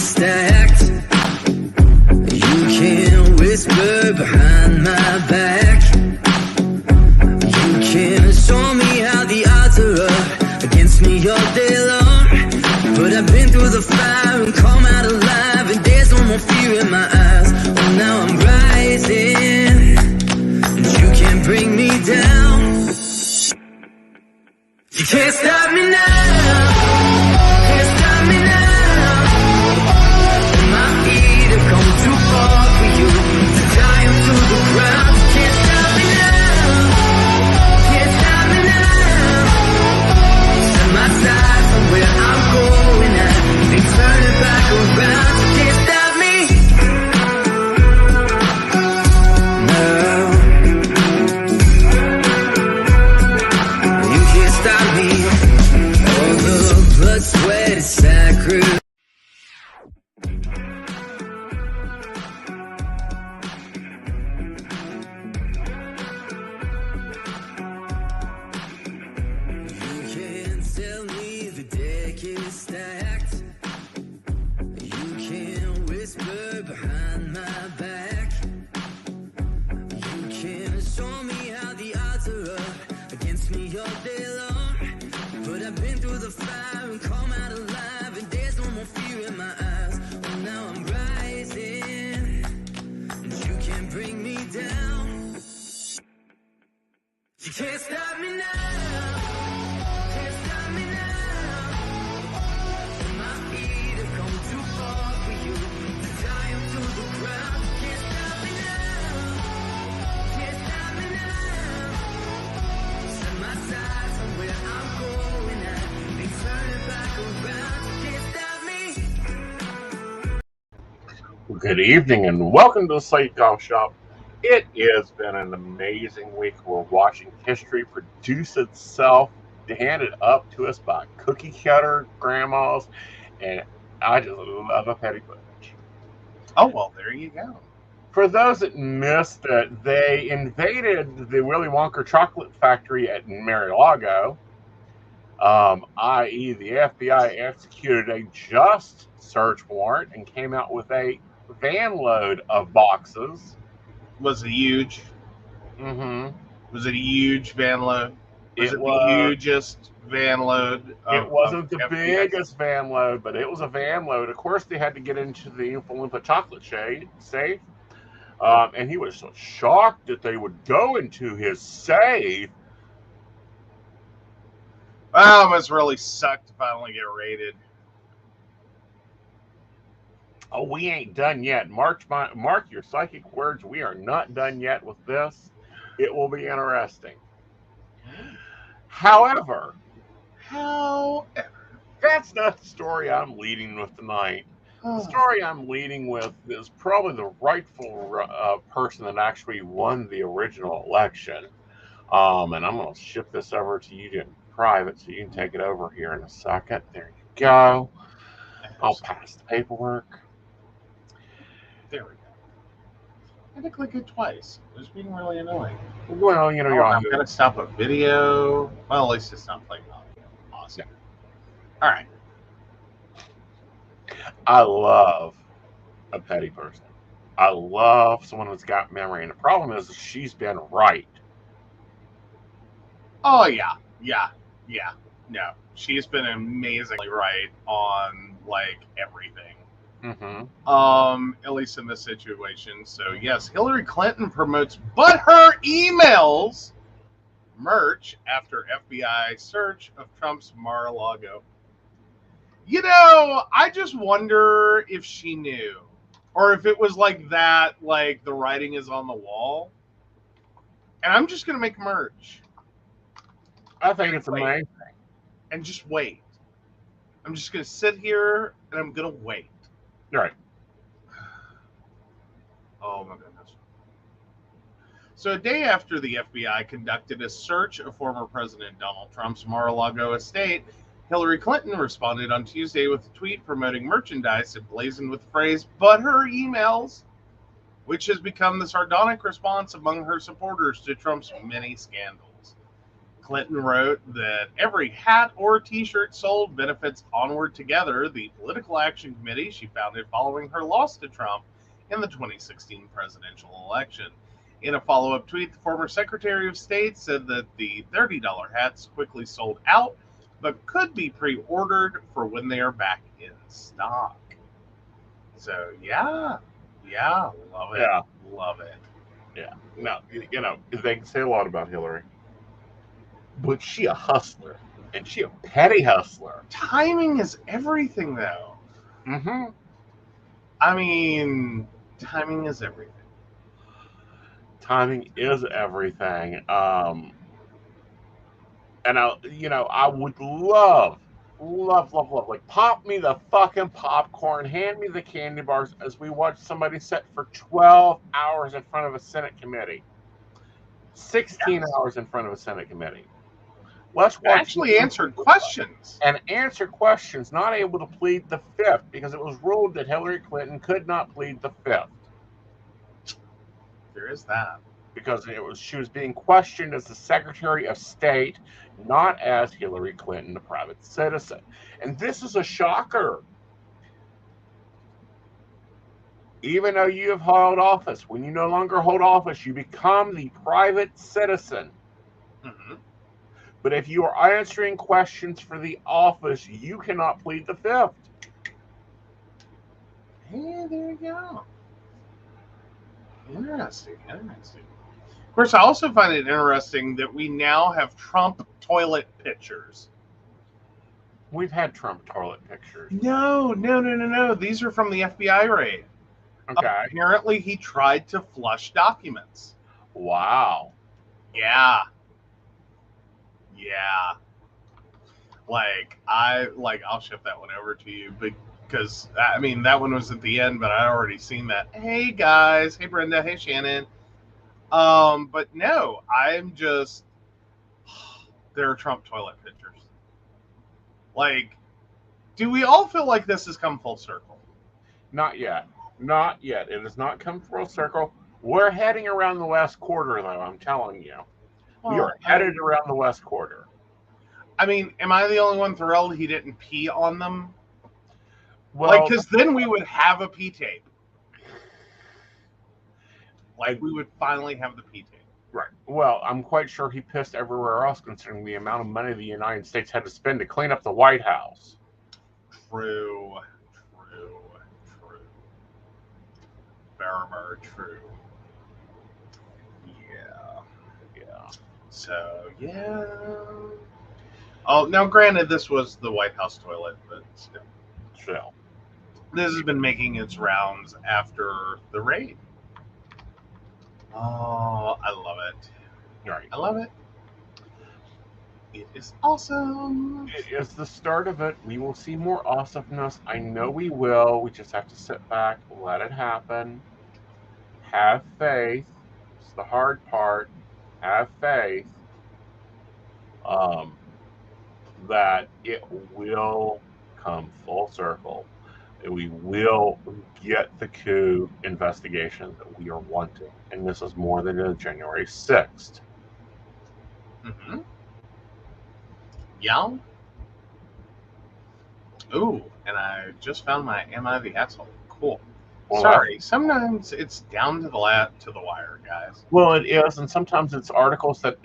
stacked. You can whisper behind my back. You can show me how the odds are up against me all day long. But I've been through the fire and come out alive, and there's no more fear in my eyes. Oh, now I'm rising, and you can't bring me down. You can't stop me now. Can't stop me now. My feet have come too far for you to die to the ground. You can't stop me now. Can't stop me now. Set my sights on where I'm going at, and turn it back around. You can't stop me now. You can't stop me. All the blood, sweat, and sacrifice. Stacked. You can whisper behind my back. You can show me how the odds are up against me all day long. But I've been through the fire and come out alive, and there's no more fear in my eyes. Oh, now I'm rising, and you can't bring me down. You can't stop me now. Good evening and welcome to the Slate Golf Shop. It has been an amazing week. We're watching history produce itself, handed up to us by cookie cutter grandmas, and I just love a petty butch. Oh, well, there you go. For those that missed it, they invaded the Willy Wonka chocolate factory at Mar-a-Lago, i.e. the FBI executed a just search warrant and came out with a van load of boxes. Was it huge? Mm-hmm. Was it a huge van load? Was it the hugest van load? It wasn't the biggest van load, but it was a van load. Of course, they had to get into the Oompa Loompa chocolate safe. And he was so shocked that they would go into his safe. Well, it must really suck to finally get raided. Oh, we ain't done yet. Mark your psychic words. We are not done yet with this. It will be interesting. However, that's not the story I'm leading with tonight. The story I'm leading with is probably the rightful person that actually won the original election. And I'm going to ship this over to you in private so you can take it over here in a second. There you go. I'll pass the paperwork. There we go. I had to click it twice. It was being really annoying. Well, you know, I'm going to stop a video. Well, at least it's not playing audio. Awesome. Yeah. All right. I love a petty person. I love someone that's got memory. And the problem is she's been right. Oh, yeah. No, she's been amazingly right on, like, everything. Mm-hmm. At least in this situation. So, yes, Hillary Clinton promotes But Her Emails merch after FBI search of Trump's Mar-a-Lago. You know, I just wonder if she knew, or if it was like that, like the writing is on the wall. And I'm just going to make merch. I think it's amazing. And just wait. I'm just going to sit here and I'm going to wait. Right. Oh, my goodness. So a day after the FBI conducted a search of former President Donald Trump's Mar-a-Lago estate, Hillary Clinton responded on Tuesday with a tweet promoting merchandise emblazoned with the phrase, "But her emails," which has become the sardonic response among her supporters to Trump's many scandals. Clinton wrote that every hat or t-shirt sold benefits Onward Together, the political action committee she founded following her loss to Trump in the 2016 presidential election. In a follow-up tweet, the former Secretary of State said that the $30 hats quickly sold out, but could be pre-ordered for when they are back in stock. So, yeah, love it. Yeah. Love it. Yeah. Now, they can say a lot about Hillary, but she a hustler, and she a petty hustler. Timing is everything, though. Mm-hmm. I mean, timing is everything. Timing is everything. And I would love, like, pop me the fucking popcorn, hand me the candy bars as we watch somebody sit for 12 hours in front of a Senate committee, 16 hours in front of a Senate committee. Let's watch Actually answered questions. and answer questions, not able to plead the fifth because it was ruled that Hillary Clinton could not plead the fifth. There is that. Because she was being questioned as the Secretary of State, not as Hillary Clinton, a private citizen. And this is a shocker. Even though you have held office, when you no longer hold office, you become the private citizen. Mm-hmm. But if you are answering questions for the office, you cannot plead the fifth. Hey, there you go. Interesting. Of course, I also find it interesting that we now have Trump toilet pictures. We've had Trump toilet pictures. No. These are from the FBI raid. Okay. Apparently, he tried to flush documents. Wow. Yeah. I'll ship that one over to you because I mean that one was at the end, but I'd already seen that. Hey guys, hey Brenda, hey Shannon. But no, I'm just there are Trump toilet pictures. Like, do we all feel like this has come full circle? Not yet. It has not come full circle. We're heading around the West Quarter, though, I'm telling you. We are headed around the West Quarter. I mean, am I the only one thrilled he didn't pee on them? Well, because then we would have a pee tape. Like, we would finally have the pee tape. Right. Well, I'm quite sure he pissed everywhere else, considering the amount of money the United States had to spend to clean up the White House. True. Very true. Yeah. So, yeah. Oh, now granted, this was the White House toilet, but still. This has been making its rounds after the raid. Oh, I love it. Right. I love it. It is awesome. It is the start of it. We will see more awesomeness. I know we will. We just have to sit back, let it happen. Have faith. It's the hard part. Have faith that it will come full circle. We will get the coup investigation that we are wanting. And this is more than a January 6th. Mm-hmm. Yeah. Ooh, and I just found my Am I the Asshole? Cool. Well, sorry, sometimes it's down to the wire, guys. Well, it is, and sometimes it's articles that,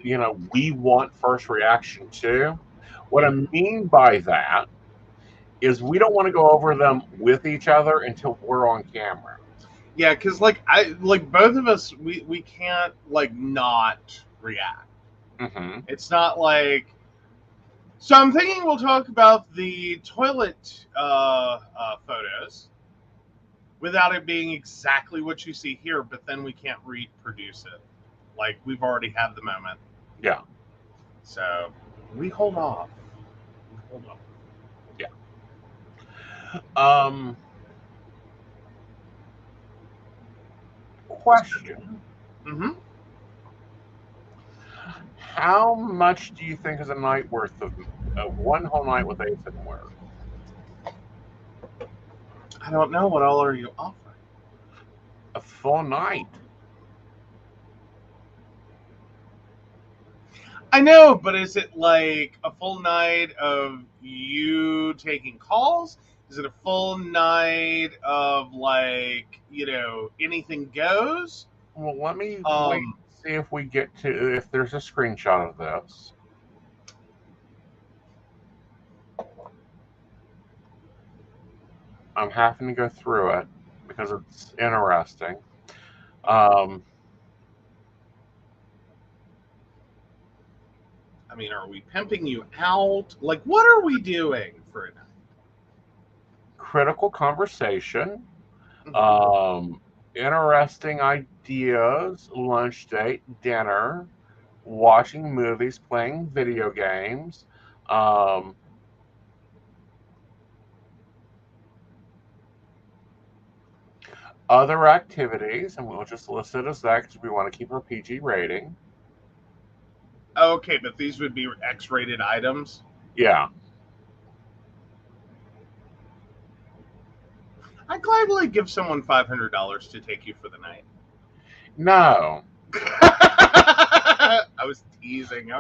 we want first reaction to. What I mean by that is we don't want to go over them with each other until we're on camera. Yeah, because both of us, we can't not react. Mm-hmm. It's not like. So I'm thinking we'll talk about the toilet photos without it being exactly what you see here, but then we can't reproduce it. Like, we've already had the moment. Yeah. So we hold off. Yeah. Question. Mm-hmm. How much do you think is a night worth of one whole night with Aeson worth? I don't know. What all are you offering? A full night. I know, but is it like a full night of you taking calls? Is it a full night of like, anything goes? Well, let me wait Um, and see if we get to if there's a screenshot of this. I'm having to go through it because it's interesting. Um, I mean, are we pimping you out? Like, what are we doing for a night? Critical conversation. Mhm. Interesting ideas. Lunch date, dinner, watching movies, playing video games. Um, Other activities, and we'll just list it as that because we want to keep our PG rating. Okay, but these would be X-rated items. Yeah. I'd gladly give someone $500 to take you for the night. No. I was teasing.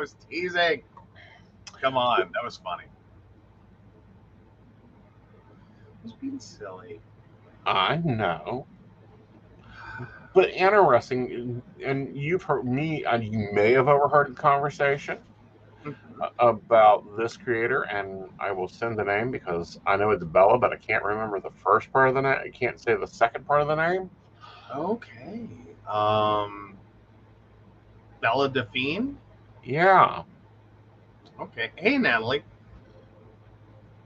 Come on, that was funny. I was being silly. I know. But interesting, and you've heard me, and you may have overheard the conversation about this creator, and I will send the name because I know it's Bella, but I can't remember the first part of the name. I can't say the second part of the name. Okay. Bella Delphine? Yeah. Okay. Hey, Natalie.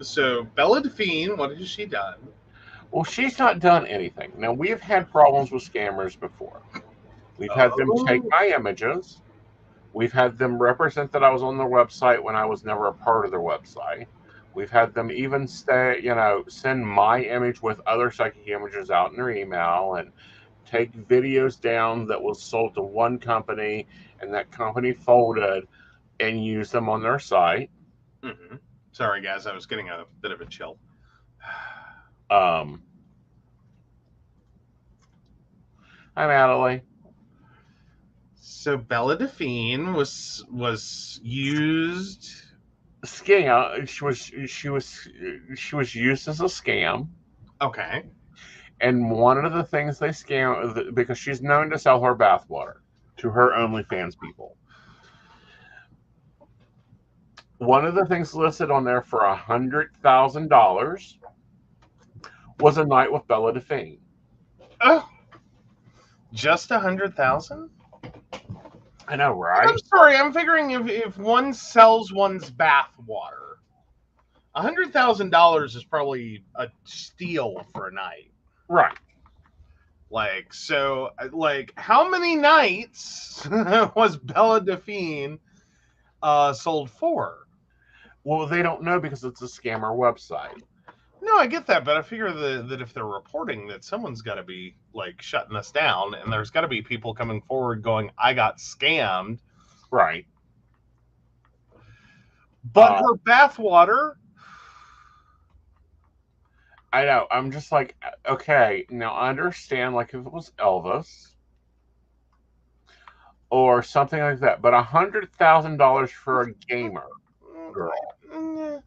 So, Bella Delphine, what has she done? Well, she's not done anything. Now, we've had problems with scammers before. We've had them take Oh. my images. We've had them represent that I was on their website when I was never a part of their website. We've had them even send my image with other psychic images out in their email and take videos down that was sold to one company and that company folded and use them on their site. Mm-hmm. Sorry, guys. I was getting a bit of a chill. Hi, Natalie. So Bella Delphine was used. Scam. She was used as a scam. Okay. And one of the things they scam because she's known to sell her bathwater to her OnlyFans people. One of the things listed on there for $100,000 was a night with Bella Delphine. Oh, just 100,000? I know, I'm right? sorry. I'm figuring if one sells one's bath water, $100,000 is probably a steal for a night. Right. Like how many nights was Bella Delphine sold for? Well, they don't know because it's a scammer website. No, I get that, but I figure that if they're reporting that someone's got to be like shutting us down, and there's got to be people coming forward going, "I got scammed." Right. But her bathwater. I know. I'm just like, okay, now I understand, like, if it was Elvis or something like that, but $100,000 for a gamer girl.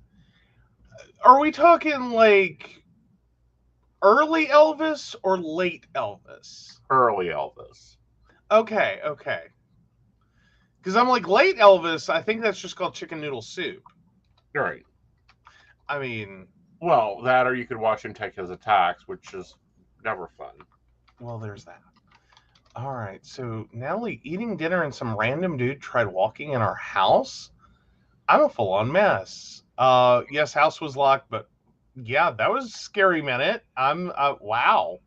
Are we talking like early Elvis or late Elvis? Early Elvis. Okay. Because I'm like late Elvis, I think that's just called chicken noodle soup. Right. I mean, well, that or you could watch him take his attacks, which is never fun. Well, there's that. All right. So Natalie eating dinner and some random dude tried walking in our house. I'm a full-on mess. Yes, house was locked, but yeah, that was a scary minute. Wow.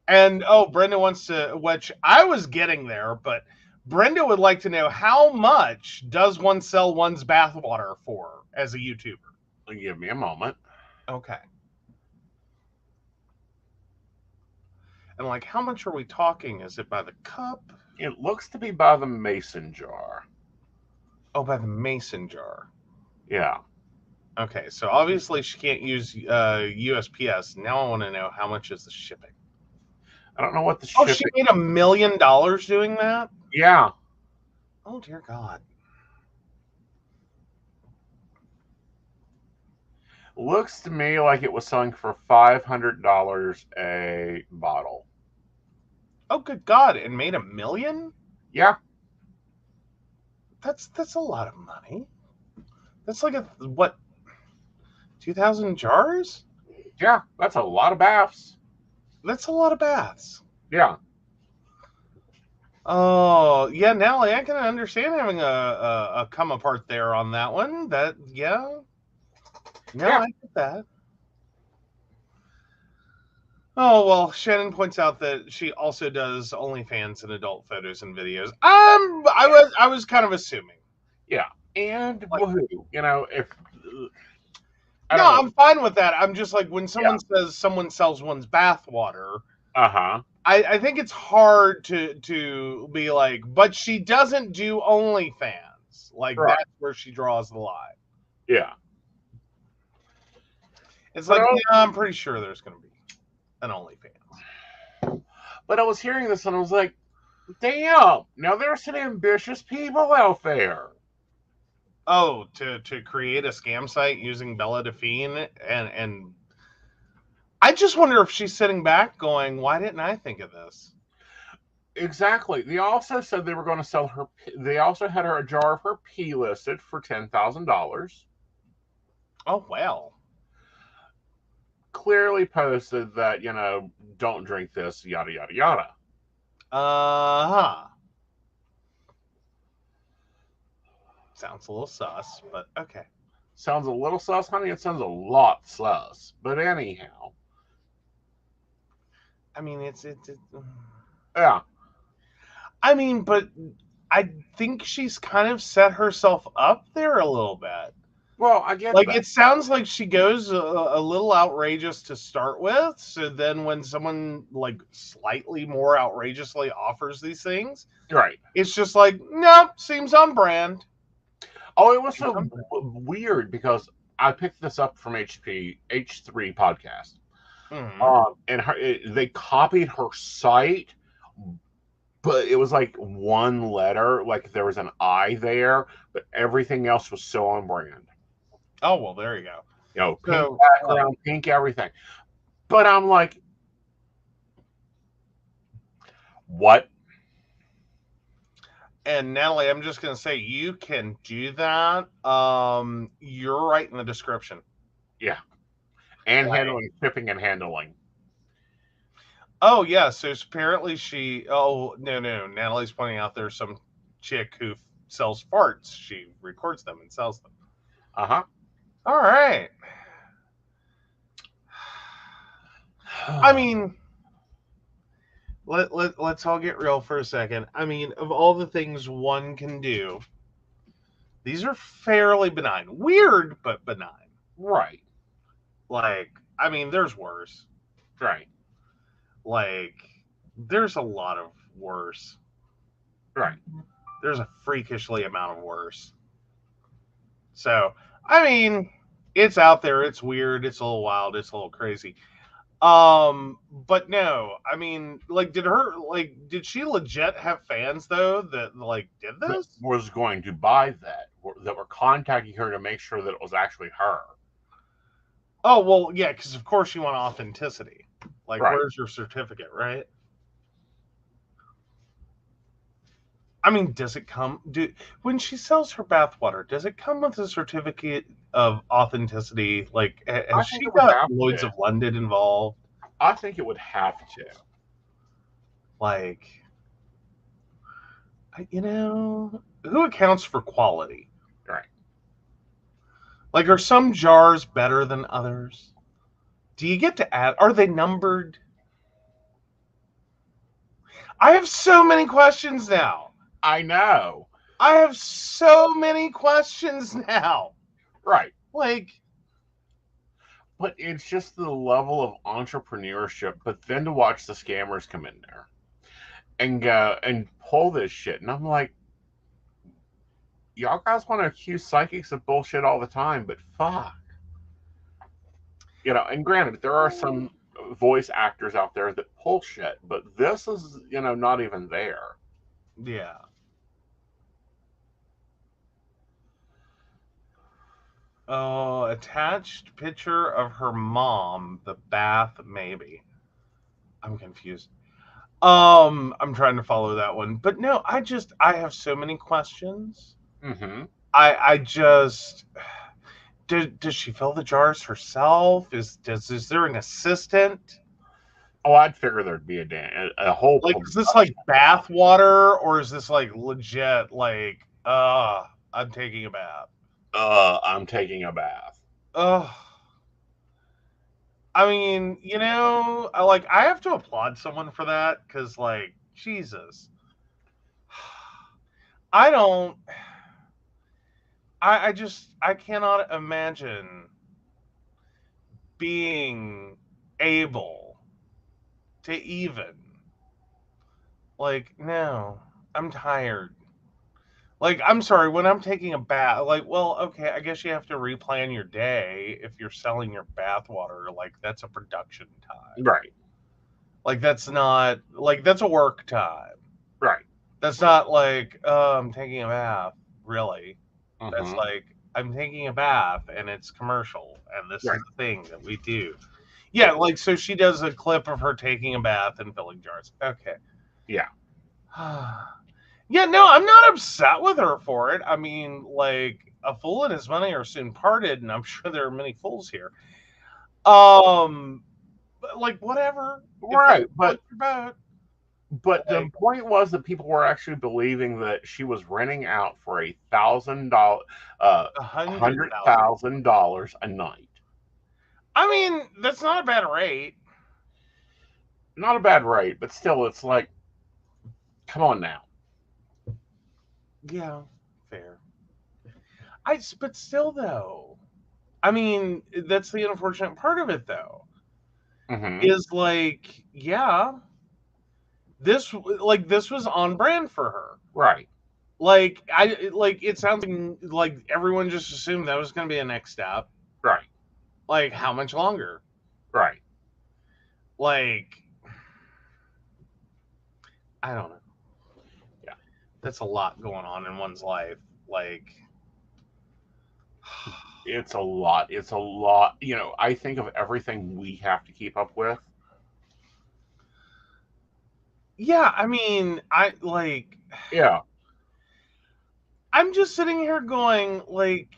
And Brenda wants to, which I was getting there, but Brenda would like to know how much does one sell one's bathwater for as a YouTuber? Give me a moment. Okay. And like, how much are we talking? Is it by the cup? It looks to be by the mason jar. Oh, by the mason jar. Yeah. Okay, so obviously she can't use USPS. Now I want to know how much is the shipping. I don't know what the Oh, shipping. she made $1 million doing that? Yeah. Oh dear God. Looks to me like it was selling for $500 a bottle. Oh, good God! And made $1 million? Yeah. That's a lot of money. That's like what, 2,000 jars? Yeah, that's a lot of baths. That's a lot of baths. Yeah. Oh, yeah, Natalie, I can understand having a come apart there on that one. No, Yeah. I get that. Oh, well, Shannon points out that she also does OnlyFans and adult photos and videos. I was kind of assuming. Yeah. And Like, woohoo. If I no, don't know. I'm fine with that. I'm just like, when someone Yeah. says someone sells one's bathwater, Uh-huh. I think it's hard to be like, but she doesn't do OnlyFans. Like, Right. that's where she draws the line. Yeah. It's But like, I, yeah, I'm pretty sure there's going to be an OnlyFans. but I was hearing this and I was like, damn, now there's some ambitious people out there. Oh, to create a scam site using Bella Delphine, and I just wonder if she's sitting back going, why didn't I think of this? Exactly. They also said they were going to sell her. They also had a jar of her pee listed for $10,000. Oh, well. Clearly posted that, don't drink this, yada, yada, yada. Uh-huh. Sounds a little sus, but okay. Sounds a little sus, honey. It sounds a lot sus. But anyhow. I mean, Yeah. I mean, but I think she's kind of set herself up there a little bit. Well, I get Like, that. it sounds like she goes a little outrageous to start with. So then when someone, like, slightly more outrageously offers these things, Right. it's just like, nope, seems on brand. Oh, it was so weird because I picked this up from H3 podcast. Mm-hmm. And they copied her site, but it was like one letter, like there was an I there, but everything else was so on brand. Oh, well, there you go. Pink background, pink everything. But I'm like, what? And Natalie, I'm just going to say, you can do that. You're right in the description. Yeah. And handling, shipping and handling. Oh, yeah. So apparently no. Natalie's pointing out there's some chick who sells farts. She records them and sells them. Uh-huh. All right. I mean, let's all get real for a second. I mean, of all the things one can do, these are fairly benign. Weird, but benign. Right. Like, I mean, there's worse. Right. Like, there's a lot of worse. Right. There's a freakishly amount of worse. So, I mean, it's out there. It's weird. It's a little wild. It's a little crazy. But no, I mean, like, did she legit have fans though that like did this? That was going to buy that were contacting her to make sure that it was actually her. Oh, well, yeah, because of course you want authenticity. Like, right. Where's your certificate, right? I mean, does it come? When she sells her bathwater, does it come with a certificate of authenticity? Like, has she got Lloyd's of London involved? I think it would have to. Like, who accounts for quality? Right. Like, are some jars better than others? Do you get to add? Are they numbered? I have so many questions now. I know. I have so many questions now. Right. Like, but it's just the level of entrepreneurship. But then to watch the scammers come in there and go and pull this shit, and I'm like, y'all guys want to accuse psychics of bullshit all the time, but fuck. And granted, there are some voice actors out there that pull shit, but this is, not even there. Yeah. Oh, attached picture of her mom, the bath, maybe. I'm confused. I'm trying to follow that one. But no, I have so many questions. Mm-hmm. I just does she fill the jars herself? Is there an assistant? Oh, I'd figure there'd be a whole Like, is this like bath water, or is this like legit like I'm taking a bath? I'm taking a bath. Ugh. I mean, I have to applaud someone for that because, like, Jesus, I don't, I cannot imagine being able to even, like, no, I'm tired. Like, I'm sorry, when I'm taking a bath, like, well, okay, I guess you have to replan your day if you're selling your bath water. Like, that's a production time. Right. Like, that's a work time. Right. That's not like, oh, I'm taking a bath, really. That's Mm-hmm. like, I'm taking a bath and it's commercial and this Right. is the thing that we do. Yeah, like, so she does a clip of her taking a bath and filling jars. Okay. Yeah. Yeah, no, I'm not upset with her for it. I mean, like, a fool and his money are soon parted, and I'm sure there are many fools here. But, like, whatever. Right. What you're about. But the point was that people were actually believing that she was renting out for $1,000, $100,000 a night. I mean, that's not a bad rate. Not a bad rate, but still, it's like, come on now. Yeah, fair. But still, though, I mean, that's the unfortunate part of it, though. Mm-hmm. Is like, yeah, this was on brand for her. Right. Like, it sounds like everyone just assumed that was going to be a next step. Right. Like, how much longer? Right. Like, I don't know. Yeah. That's a lot going on in one's life. Like, it's a lot. It's a lot. I think of everything we have to keep up with. yeah, I mean, Yeah. I'm just sitting here going, like,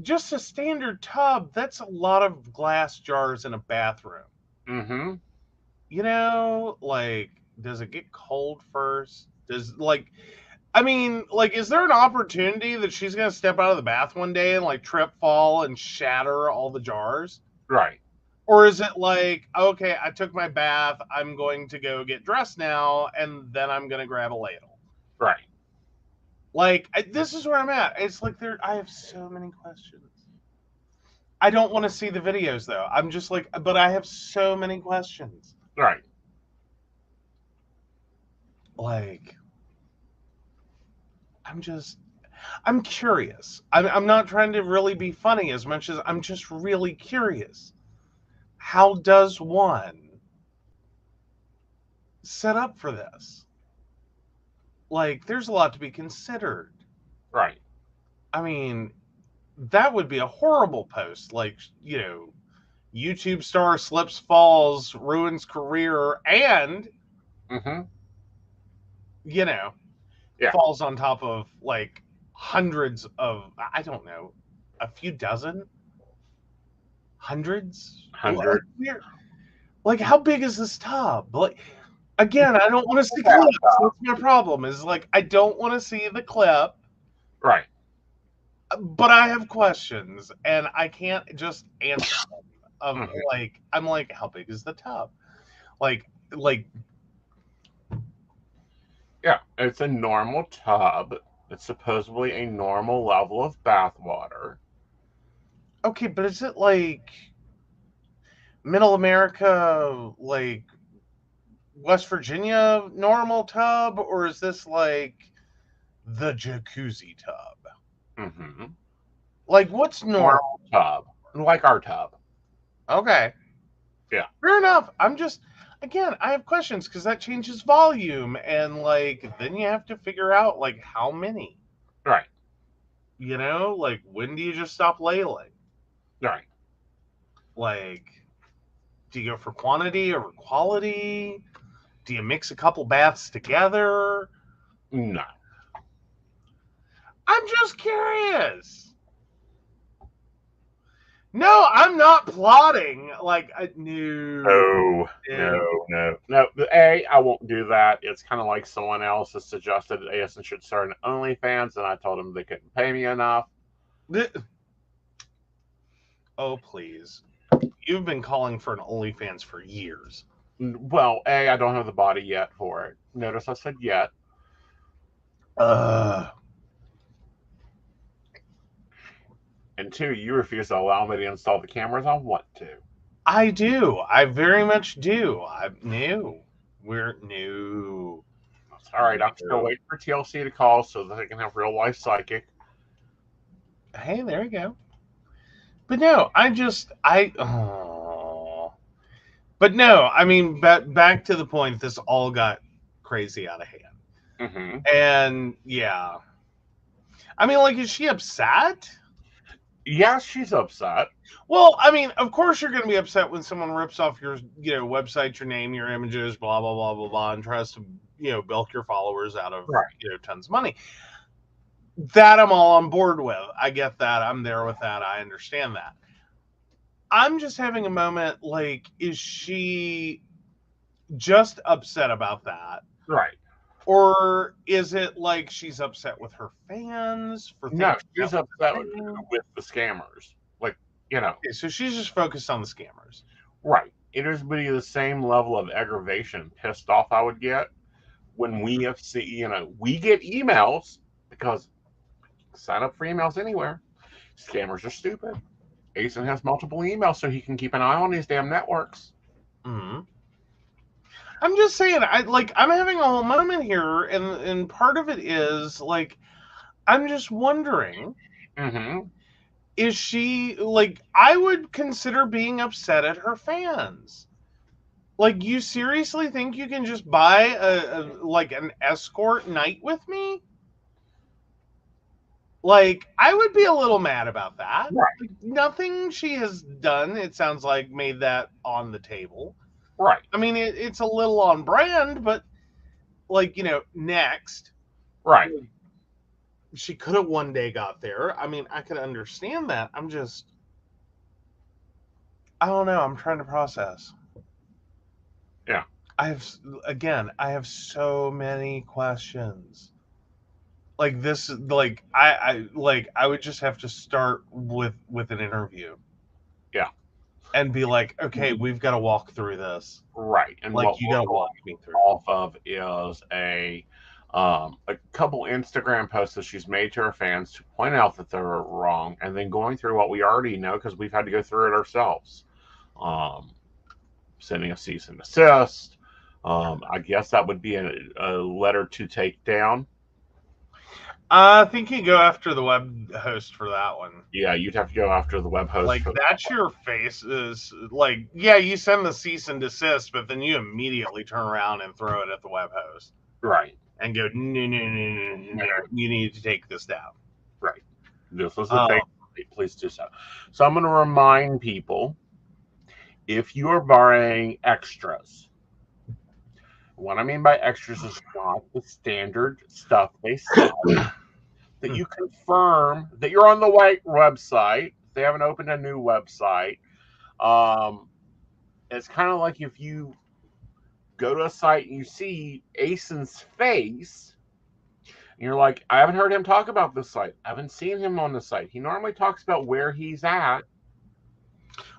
just a standard tub, that's a lot of glass jars in a bathroom. Mm-hmm. Like, does it get cold first? Is there an opportunity that she's going to step out of the bath one day and, like, trip, fall, and shatter all the jars? Right. Or is it like, okay, I took my bath, I'm going to go get dressed now, and then I'm going to grab a ladle? Right. Like, this is where I'm at. It's like I have so many questions. I don't want to see the videos, though. I'm just like, but I have so many questions. Right. Like, I'm curious. I'm not trying to really be funny as much as I'm just really curious. How does one set up for this? Like, there's a lot to be considered. Right. I mean, that would be a horrible post. Like, YouTube star slips, falls, ruins career, and, Mm-hmm. falls on top of, like, hundreds of, I don't know, a few dozen? Hundreds? 100. Like, how big is this tub? Like, again, I don't want to see clips. That's my problem. Is like, I don't want to see the clip. Right. But I have questions, and I can't just answer them. Mhm. Like, I'm like, how big is the tub? Like, Yeah, it's a normal tub. It's supposedly a normal level of bath water. okay, but is it like Middle America, like West Virginia normal tub, or is this like the jacuzzi tub? Mm-hmm. Like, what's normal? Tub, like our tub. Okay. Yeah. Fair enough. Again, I have questions because that changes volume, and, like, then you have to figure out, like, how many. Right. Like, when do you just stop ladling? Right. Like, do you go for quantity over quality? Do you mix a couple baths together? No. I'm just curious. No, I'm not plotting. Like, no. No. A, I won't do that. It's kind of like someone else has suggested that Aeson should start an OnlyFans, and I told them they couldn't pay me enough. Oh, please. You've been calling for an OnlyFans for years. Well, A, I don't have the body yet for it. Notice I said yet. And two, you refuse to allow me to install the cameras. I want to. I do. I very much do. I'm new. We're new. All right, I'm still waiting for TLC to call so that they can have real life psychic. Hey, there you go. But no, oh. But no, I mean, back to the point, this all got crazy out of hand. Mm-hmm. And yeah. I mean, like, is she upset? Yeah, she's upset. Well, I mean, of course you're going to be upset when someone rips off your, website, your name, your images, blah, blah, blah, blah, blah, and tries to, bilk your followers out of, tons of money. That I'm all on board with. I get that. I'm there with that. I understand that. I'm just having a moment, like, is she just upset about that? Right. Or is it like she's upset with her fans for No, she's upset with the scammers. Like, Okay, so she's just focused on the scammers. Right. It would be the same level of aggravation and pissed off I would get when we have we get emails because sign up for emails anywhere. Scammers are stupid. Aeson has multiple emails so he can keep an eye on these damn networks. Mm-hmm. I'm just saying, I'm having a whole moment here, and part of it is like, I'm just wondering, is she like? I would consider being upset at her fans. Like, you seriously think you can just buy an escort night with me? Like, I would be a little mad about that. Right. Like, nothing she has done, it sounds like, made that on the table. Right. I mean, it's a little on brand, but, like, next. Right. She could have one day got there. I mean, I could understand that. I don't know. I'm trying to process. Yeah. I have so many questions. Like this, like I would just have to start with an interview. Yeah. And be like, okay, we've got to walk through this. Right. And like, what you got to walk me through. Off of is a couple Instagram posts that she's made to her fans to point out that they're wrong, and then going through what we already know because we've had to go through it ourselves. Sending a cease and desist. I guess that would be a letter to take down. I think you go after the web host for that one. Yeah, you'd have to go after the web host. Like, that's your face is like, yeah, you send the cease and desist, but then you immediately turn around and throw it at the web host. Right. And go, no, you need to take this down. Right. This was the thing. Please do so. So I'm going to remind people, if you are buying extras, what I mean by extras is not the standard stuff they sell. That you confirm that you're on the right website. They haven't opened a new website. It's kind of like if you go to a site and you see Aeson's face, and you're like, I haven't heard him talk about this site. I haven't seen him on the site. He normally talks about where he's at.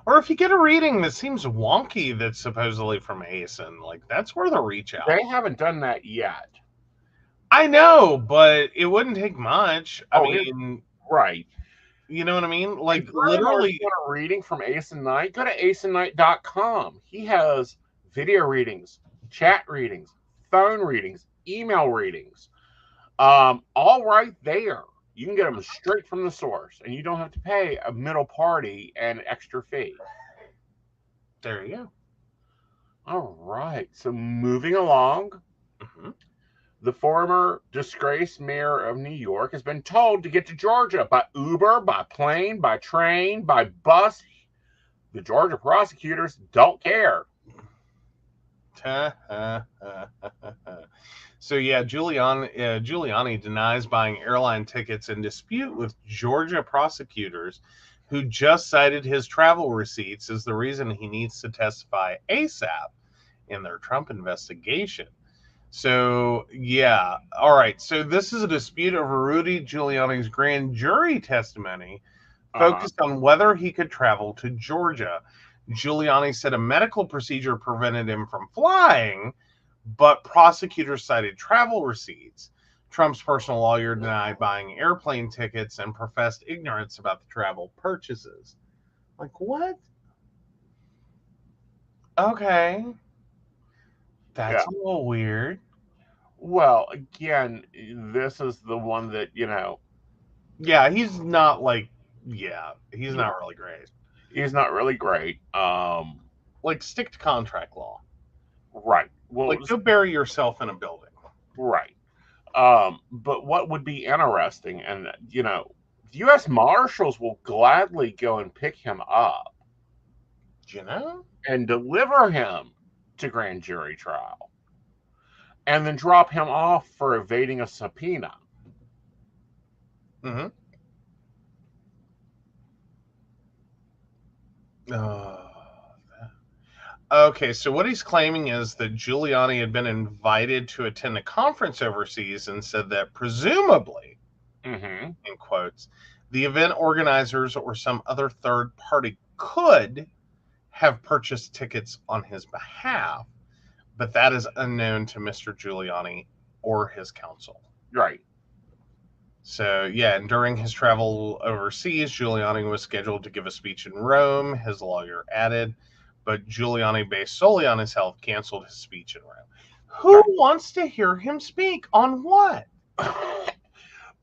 Or if you get a reading that seems wonky that's supposedly from Aeson, like, that's worth a reach out. They haven't done that yet. I know, but it wouldn't take much. I mean, right. You know what I mean? Like, literally. A reading from Aeson Knight, go to aesonknight.com. He has video readings, chat readings, phone readings, email readings, all right there. You can get them straight from the source, and you don't have to pay a middle party and extra fee. There you go. All right. So moving along, The former disgraced mayor of New York has been told to get to Georgia by Uber, by plane, by train, by bus. The Georgia prosecutors don't care. So yeah, Giuliani denies buying airline tickets in dispute with Georgia prosecutors who just cited his travel receipts as the reason he needs to testify ASAP in their Trump investigation. So yeah, all right. So this is a dispute over Rudy Giuliani's grand jury testimony focused on whether he could travel to Georgia. Giuliani said a medical procedure prevented him from flying, but prosecutors cited travel receipts. Trump's personal lawyer denied buying airplane tickets and professed ignorance about the travel purchases. Like, what? Okay. That's Yeah. a little weird. Well, again, this is the one that, Yeah, he's not like, he's not really great. he's not really great. Like, stick to contract law. Right. Well, Like, go bury yourself in a building. right. But what would be interesting, and the U.S. Marshals will gladly go and pick him up You know? and deliver him to grand jury trial, and then drop him off for evading a subpoena. Mm-hmm. Okay, so what he's claiming is that Giuliani had been invited to attend a conference overseas and said that presumably, Mm-hmm. in quotes, the event organizers or some other third party could have purchased tickets on his behalf, but that is unknown to Mr. Giuliani or his counsel. Right. So, yeah, and during his travel overseas, Giuliani was scheduled to give a speech in Rome, his lawyer added, but Giuliani, based solely on his health, canceled his speech in Rome. Who wants to hear him speak? On what?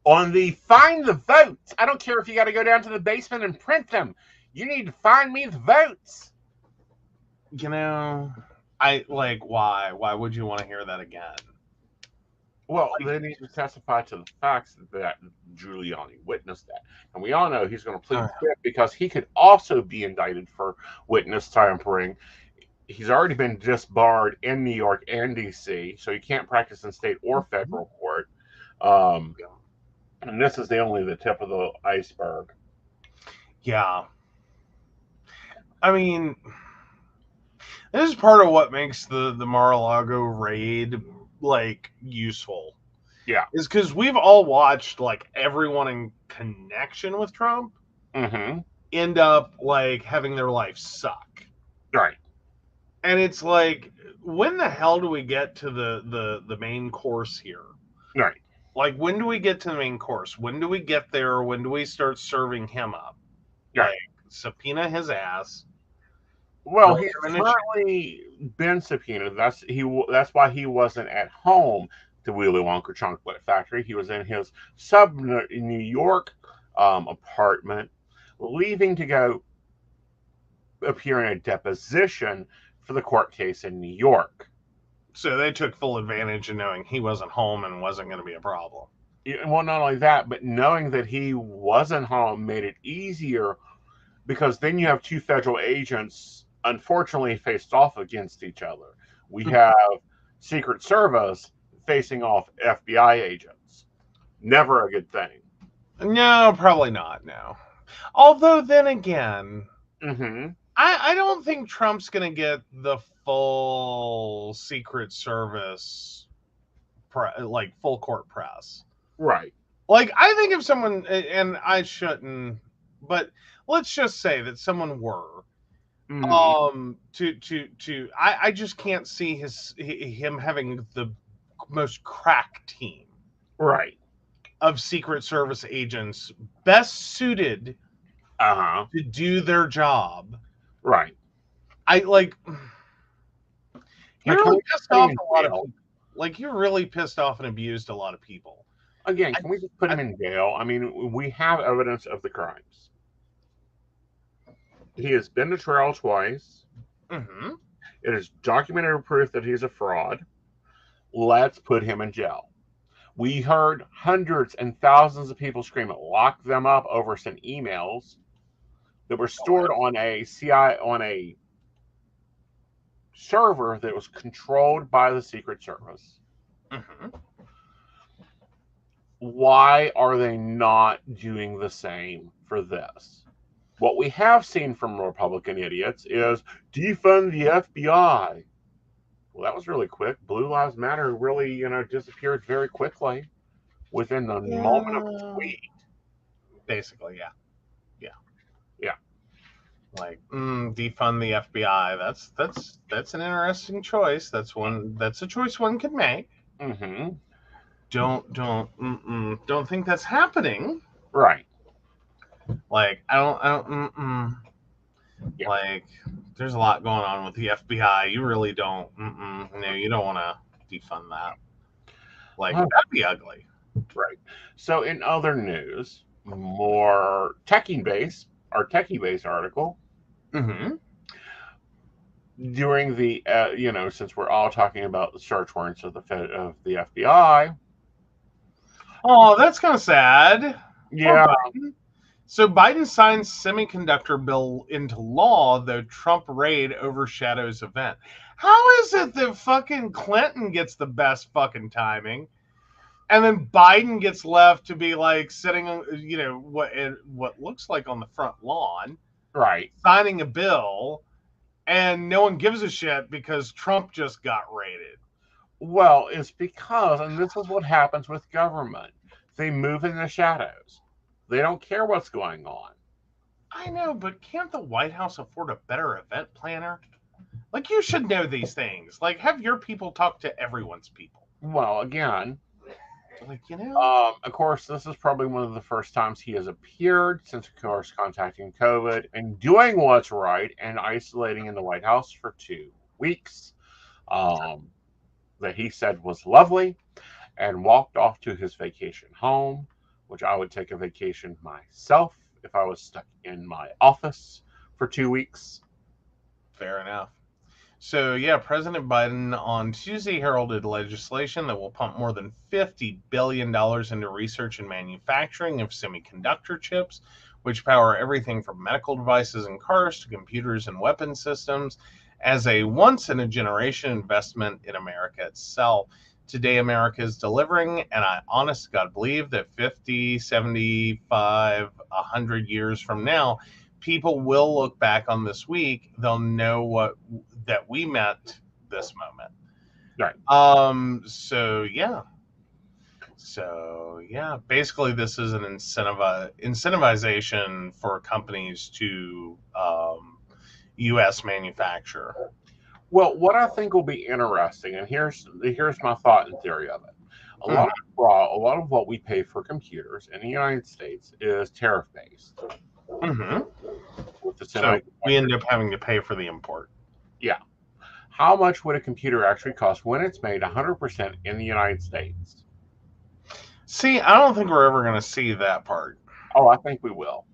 On the find the votes. I don't care if you got to go down to the basement and print them. You need to find me the votes. I like, why? Why would you want to hear that again? Well, they need to testify to the facts that Giuliani witnessed that. And we all know he's going to plead the fifth because he could also be indicted for witness tampering. He's already been disbarred in New York and D.C., so he can't practice in state or federal court. And this is only the tip of the iceberg. Yeah. I mean, this is part of what makes the Mar-a-Lago raid like useful. Yeah. Is because we've all watched like everyone in connection with Trump end up like having their life suck. Right. And it's like, when the hell do we get to the main course here? Right. Like, when do we get to the main course? When do we get there? When do we start serving him up? Right. Like, subpoena his ass. Well, he's currently been subpoenaed. That's why he wasn't at home to Willy Wonka Chocolate Factory. He was in his New York apartment, leaving to go appear in a deposition for the court case in New York. So they took full advantage of knowing he wasn't home and wasn't going to be a problem. Well, not only that, but knowing that he wasn't home made it easier, because then you have two federal agents unfortunately faced off against each other. We have Secret Service facing off FBI agents. Never a good thing. No, probably not, no. Although, then again, I don't think Trump's going to get the full Secret Service, like, full court press. Right. Like, I think if someone, and I shouldn't, but let's just say that someone were, I just can't see him having the most crack team. Right. Of Secret Service agents best suited to do their job. Right. I like. He really pissed off a lot of people. Like, he really pissed off and abused a lot of people. Again, can we just put him in jail? I mean, we have evidence of the crimes. He has been to trial twice. It is documented proof that he's a fraud. let's put him in jail. We heard hundreds and thousands of people scream, lock them up over some emails that were stored on a server that was controlled by the Secret Service. Mm-hmm. Why are they not doing the same for this? What we have seen from Republican idiots is defund the FBI. Well, that was really quick. Blue Lives Matter really, disappeared very quickly within the moment of a tweet. Basically, yeah. Yeah. Like, defund the FBI. That's an interesting choice. That's a choice one could make. Mm-hmm. Don't think that's happening. Right. Like, I don't. Yeah. Like, there's a lot going on with the FBI. You really don't. No, you don't want to defund that. Like, that'd be ugly. Right. So, in other news, more techie based article. Mm-hmm. During the, since we're all talking about the search warrants of the FBI. Oh, that's kind of sad. Yeah. So Biden signs semiconductor bill into law, though Trump raid overshadows event. How is it that fucking Clinton gets the best fucking timing, and then Biden gets left to be like sitting, what looks like on the front lawn, right, signing a bill, and no one gives a shit because Trump just got raided? Well, it's because, and this is what happens with government, they move in the shadows. They don't care what's going on. I know, but can't the White House afford a better event planner? Like, you should know these things. Like, have your people talk to everyone's people. Well, again, like, of course, this is probably one of the first times he has appeared since, of course, contacting COVID and doing what's right and isolating in the White House for 2 weeks. That he said was lovely, and walked off to his vacation home, which I would take a vacation myself if I was stuck in my office for 2 weeks. Fair enough. So, yeah, President Biden on Tuesday heralded legislation that will pump more than $50 billion into research and manufacturing of semiconductor chips, which power everything from medical devices and cars to computers and weapon systems, as a once-in-a-generation investment in America itself. Today, America is delivering, and I honest to God believe that 50, 75, 100 years from now, people will look back on this week. They'll know that we met this moment. Right. So yeah. Basically, this is an incentivization for companies to U.S. manufacture. Well, what I think will be interesting, and here's my thought and theory of it. A lot of what we pay for computers in the United States is tariff based. Mm-hmm. So we end up having to pay for the import. Yeah. How much would a computer actually cost when it's made 100% in the United States? See, I don't think we're ever going to see that part. Oh, I think we will.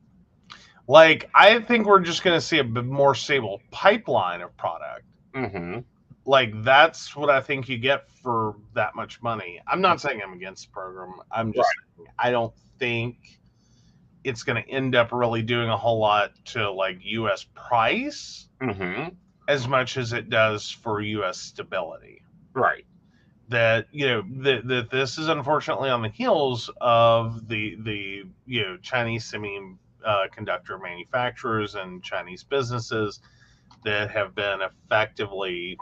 Like, I think we're just going to see a bit more stable pipeline of product. Mm-hmm. Like, that's what I think you get for that much money. I'm not saying I'm against the program. I'm just saying I don't think it's going to end up really doing a whole lot to, like, U.S. price as much as it does for U.S. stability. Right. That, that this is unfortunately on the heels of the Chinese semiconductor manufacturers and Chinese businesses that have been effectively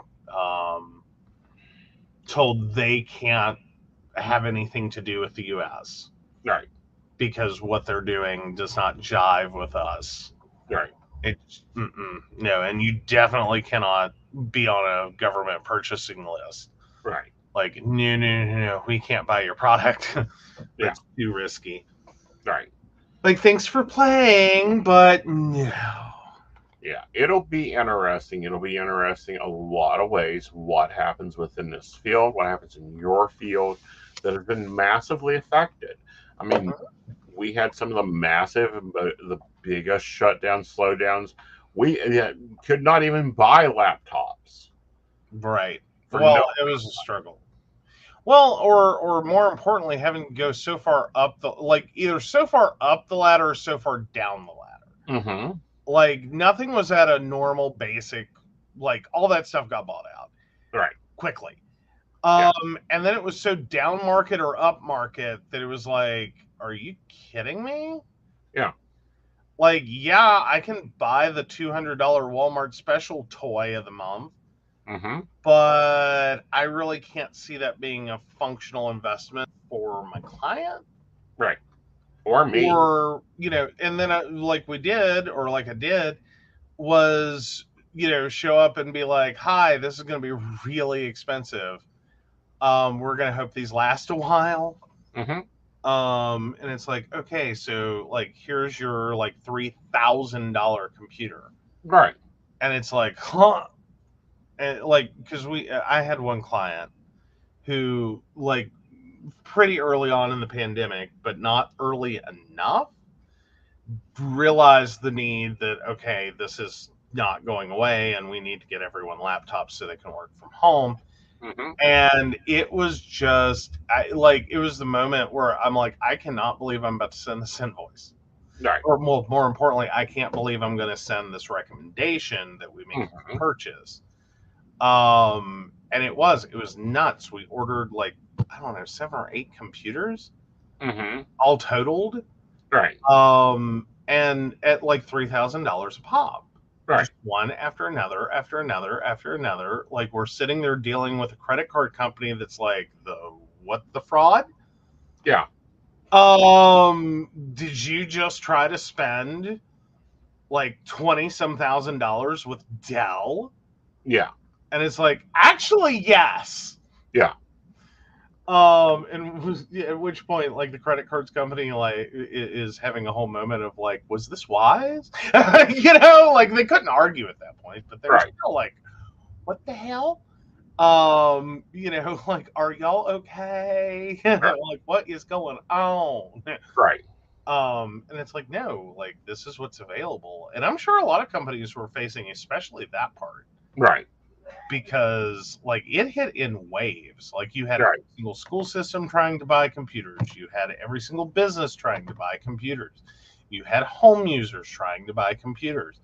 told they can't have anything to do with the U.S. Right. Because what they're doing does not jive with us. Right. No, and you definitely cannot be on a government purchasing list. Right. Like, no, we can't buy your product. It's too risky. Right. Like, thanks for playing, but no. Yeah, it'll be interesting. It'll be interesting a lot of ways what happens within this field, what happens in your field that has been massively affected. I mean, we had some of the biggest shutdowns, slowdowns. We could not even buy laptops. Right. Well, it was a struggle. Well, or more importantly, having to go so far up the, like, either so far up the ladder or so far down the ladder. Mm-hmm. Like, nothing was at a normal basic, like, all that stuff got bought out Right. quickly. Yeah. And then it was so down market or up market that it was like, are you kidding me? Yeah. Like, yeah, I can buy the $200 Walmart special toy of the month, Mm-hmm. but I really can't see that being a functional investment for my client. Right. Or me. Or, you know, and then like we did, or like I did, was, you know, show up and be like, hi, this is going to be really expensive. We're going to hope these last a while. Mm-hmm. And it's like, okay, so like, here's your like $3,000 computer. Right. And it's like, huh? And like, because I had one client who, like, pretty early on in the pandemic, but not early enough, realized the need that, okay, this is not going away and we need to get everyone laptops so they can work from home. Mm-hmm. And it was just, it was the moment where I'm like, I cannot believe I'm about to send this invoice. Right. Or more importantly, I can't believe I'm going to send this recommendation that we make Mm-hmm. a purchase. And it was nuts. We ordered, like, I don't know, 7 or 8 computers, Mm-hmm. all totaled. Right. And at like $3,000 a pop. Right. Just one after another, after another, after another. Like, we're sitting there dealing with a credit card company that's like, what the fraud? Yeah. Did you just try to spend like $20-some thousand with Dell? Yeah. And it's like, actually, yes. Yeah. And at which point, like, the credit cards company, like, is having a whole moment of like, was this wise? You know, like, they couldn't argue at that point, but they're Right. still like, what the hell? You know, like, are y'all okay? Right. Like, what is going on? Right. And it's like, no, like, this is what's available. And I'm sure a lot of companies were facing, especially that part, Right. because like it hit in waves. Like, you had Right. every single school system trying to buy computers, you had every single business trying to buy computers, you had home users trying to buy computers.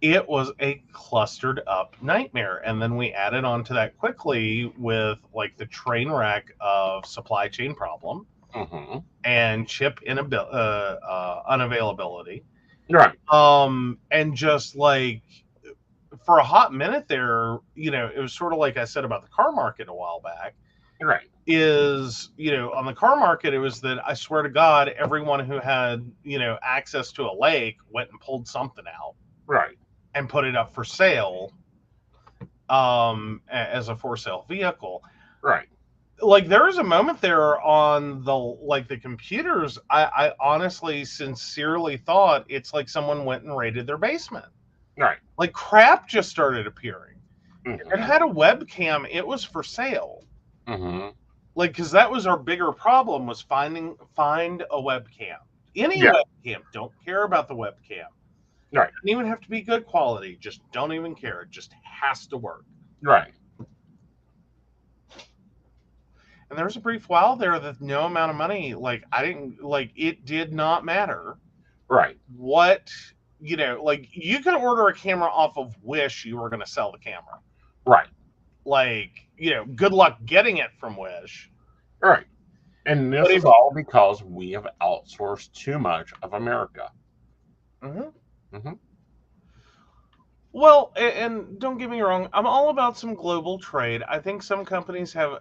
It was a clustered up nightmare. And then we added on to that quickly with like the train wreck of supply chain problem Mm-hmm. and chip unavailability. Right. And just like, for a hot minute there, you know, it was sort of like I said about the car market a while back. Right. Is, you know, on the car market, it was that I swear to God, everyone who had, you know, access to a lake went and pulled something out. Right. And put it up for sale, as a for sale vehicle. Right. Like, there was a moment there on the computers. I honestly, sincerely thought it's like someone went and raided their basement. Right. Like, crap just started appearing. Mm-hmm. It had a webcam. It was for sale. Mm-hmm. Like, because that was our bigger problem, was find a webcam. Any webcam. Don't care about the webcam. Right. Doesn't even have to be good quality. Just don't even care. It just has to work. Right. And there was a brief while there that no amount of money, like, it did not matter. Right. What, you know, like, you could order a camera off of Wish, you were going to sell the camera. Right. Like, you know, good luck getting it from Wish. Right. And this is all because we have outsourced too much of America. Mm-hmm. Mm-hmm. Well, and don't get me wrong, I'm all about some global trade. I think some companies have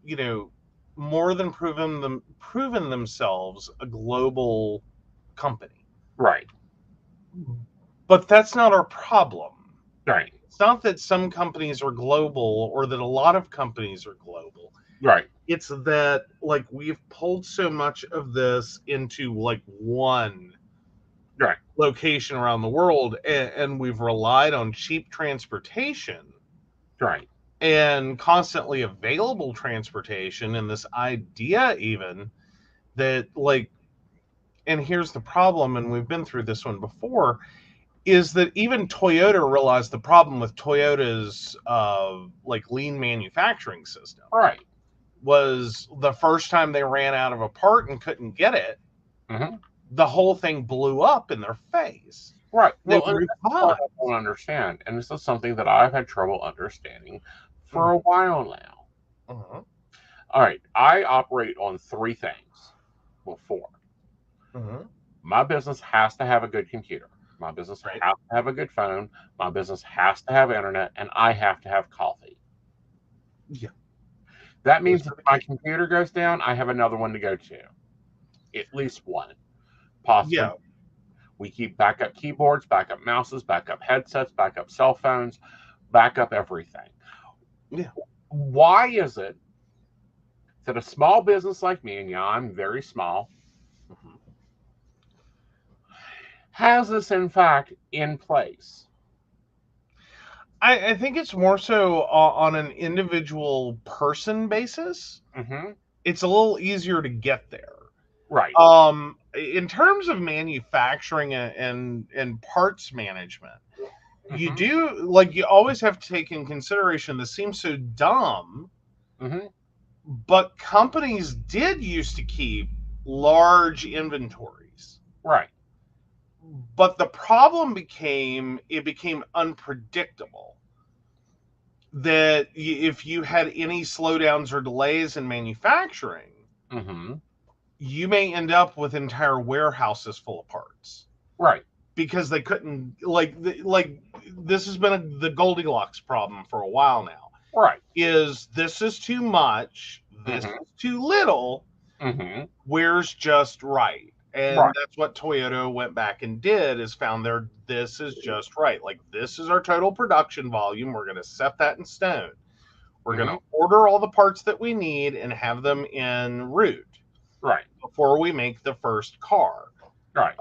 you know, more than proven themselves a global company. Right. But that's not our problem. Right. It's not that some companies are global or that a lot of companies are global. Right. It's that, like, we've pulled so much of this into like one Right. location around the world, and we've relied on cheap transportation. Right. And constantly available transportation, and this idea even that, like, and here's the problem, and we've been through this one before, is that even Toyota realized the problem with Toyota's like lean manufacturing system. Right. was the first time they ran out of a part and couldn't get it, Mhm. the whole thing blew up in their face. Right. They Well, and were that's the part fine. I don't understand, and this is something that I've had trouble understanding for a while now. Mhm. All right, I operate on three things. Well, four. Mhm. My business has to have a good computer. My business Right. has to have a good phone. My business has to have internet, and I have to have coffee. Yeah. That Those means if are the my key. computer goes down, I have another one to go to. At least one, possibly. Yeah. We keep backup keyboards, backup mouses, backup headsets, backup cell phones, backup everything. Yeah. Why is it that a small business like me, and yeah, I'm very small, Mhm. has this in fact in place? I think it's more so on an individual person basis. Mm-hmm. It's a little easier to get there. Right. In terms of manufacturing and parts management, you Mm-hmm. do, like, you always have to take in consideration, this seems so dumb, Mm-hmm. but companies did used to keep large inventories. Right. But the problem became, it became unpredictable. That if you had any slowdowns or delays in manufacturing, Mm-hmm. you may end up with entire warehouses full of parts Right. because they couldn't, like this has been the Goldilocks problem for a while now. Right. Is this is too much, this Mm-hmm. is too little, Mm-hmm. where's just right? And Right. that's what Toyota went back and did, is found their, this is just right. Like, this is our total production volume. We're going to set that in stone. We're going Mm-hmm. to order all the parts that we need and have them en route Right. before we make the first car. Right.